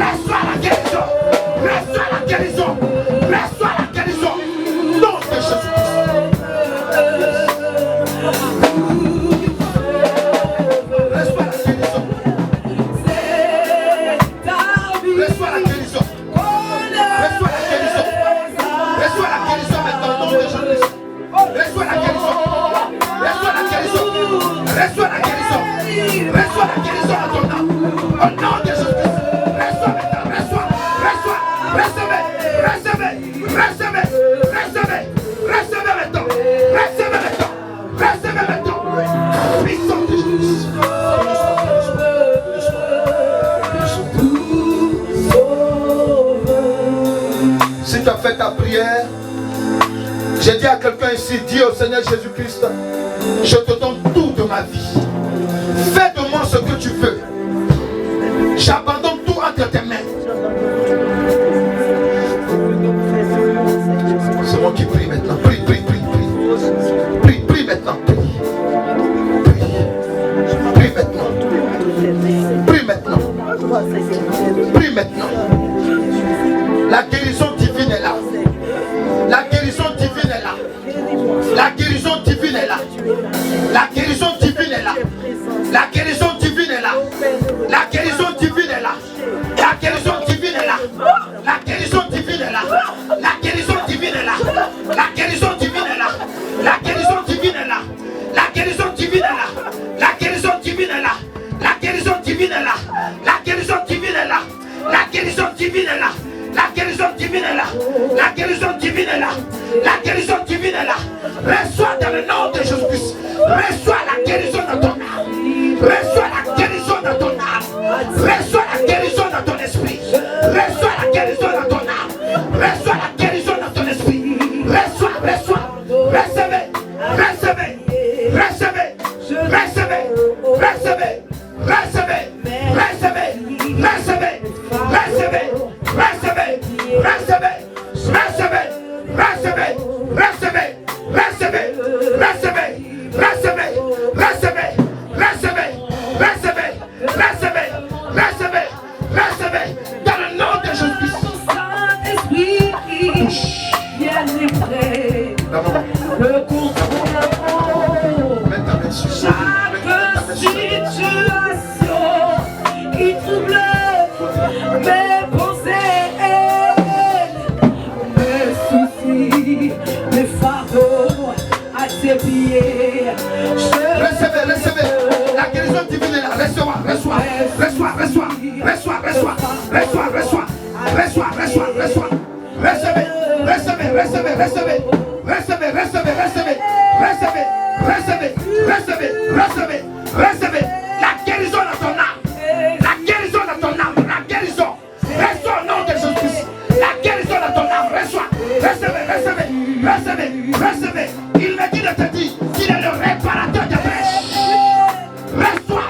Reçois la guérison. Reçois la guérison. Reçois la guérison. Nom de Jésus-Christ. Reçois la guérison. Reçois la guérison. Reçois la guérison. Reçois la guérison maintenant au nom de Jésus-Christ. Reçois la guérison. Reçois la guérison. Reçois la guérison. Reçois la guérison à ton âme. Au nom de Jésus-Christ. Reçois maintenant. Reçois. Reçois. Recevez. Recevez. Recevez. Recevez. Recevez maintenant. Recevez maintenant. Recevez maintenant. Puissance de Jésus. Si tu as fait ta prière, j'ai dit à quelqu'un ici, dis au Seigneur Jésus-Christ, je te donne tout de ma vie. Fais de moi ce que tu veux. J'abandonne tout entre tes mains. C'est moi qui prie maintenant. Prie, prie, prie, prie. Prie, prie maintenant. Prie. Prie. Prie maintenant. Prie maintenant. Prie maintenant. La guérison divine est là. La guérison divine est là. La guérison divine est là. La guérison divine est là. La guérison divine est là. La guérison divine est là. La guérison divine est là. La guérison divine est là. La guérison divine est là. La guérison divine est là. La guérison divine est là. La guérison divine est là. La guérison divine est là. La guérison divine est là. La guérison divine est là. La guérison divine est là. La guérison divine est là. La guérison divine est là. La guérison divine est là. Reçois dans le nom de Jésus-Christ. Reçois la guérison de ton âme. Reçois la guérison dans ton âme. Reçois la guérison dans ton esprit. Reçois la guérison dans ton âme. Reçois la guérison dans ton esprit. Reçois. Recevez. Dans le nom de Jésus-Christ. Le contrôle. Mets ta main sur ça. Chaque situation qui trouble mes pensées, mes soucis, mes fardeaux à tes pieds. Recevez. La guérison divine est là. Reçois. Recevez. La guérison dans ton âme. La guérison dans ton âme. La guérison. Reçois au nom de Jésus-Christ. La guérison dans ton âme. Reçois. Recevez. Il me dit de te dire qu'il est le réparateur des brèches. Reçois.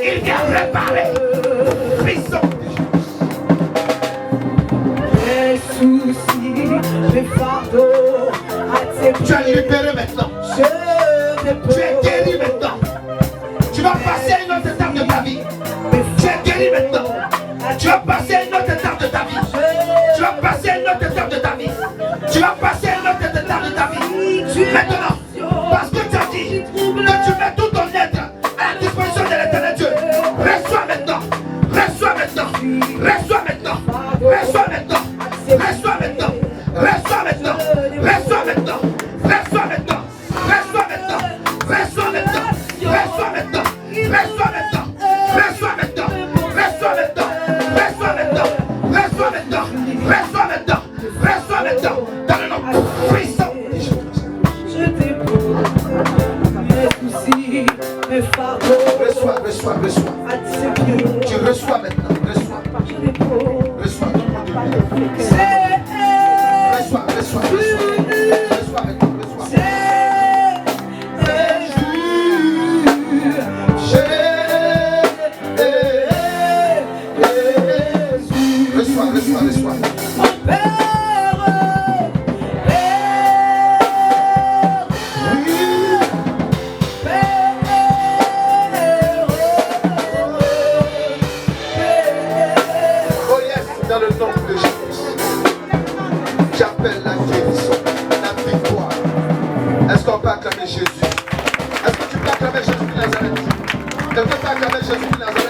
Il vient réparer. Puissant. Mes soucis, mes fardeaux à tes pieds. Tu es libéré maintenant. Je Tu es guéri maintenant. Tu vas passer à une autre étape de ta vie. Tu es guéri maintenant. Tu vas passer à une autre étape de ta vie. Tu vas passer à une autre étape de ta vie. Maintenant, parce que tu as dit que tu mets tout ton être à la disposition de l'éternel Dieu. Reçois maintenant. Dans le nom puissant de Jésus-Christ. Je dépose mes soucis, mes fardeaux Reçois. à tes pieds. Tu reçois maintenant. Reçois. Je dépose. Reçois. Tout le monde est libre. Reçois maintenant. Reçois. Oh yes, dans le nom de Jésus. J'appelle la guérison, la victoire. Est-ce qu'on peut acclamer Jésus? Est-ce que tu peux acclamer Jésus de Nazareth? Quelqu'un peut acclamer Jésus de Nazareth?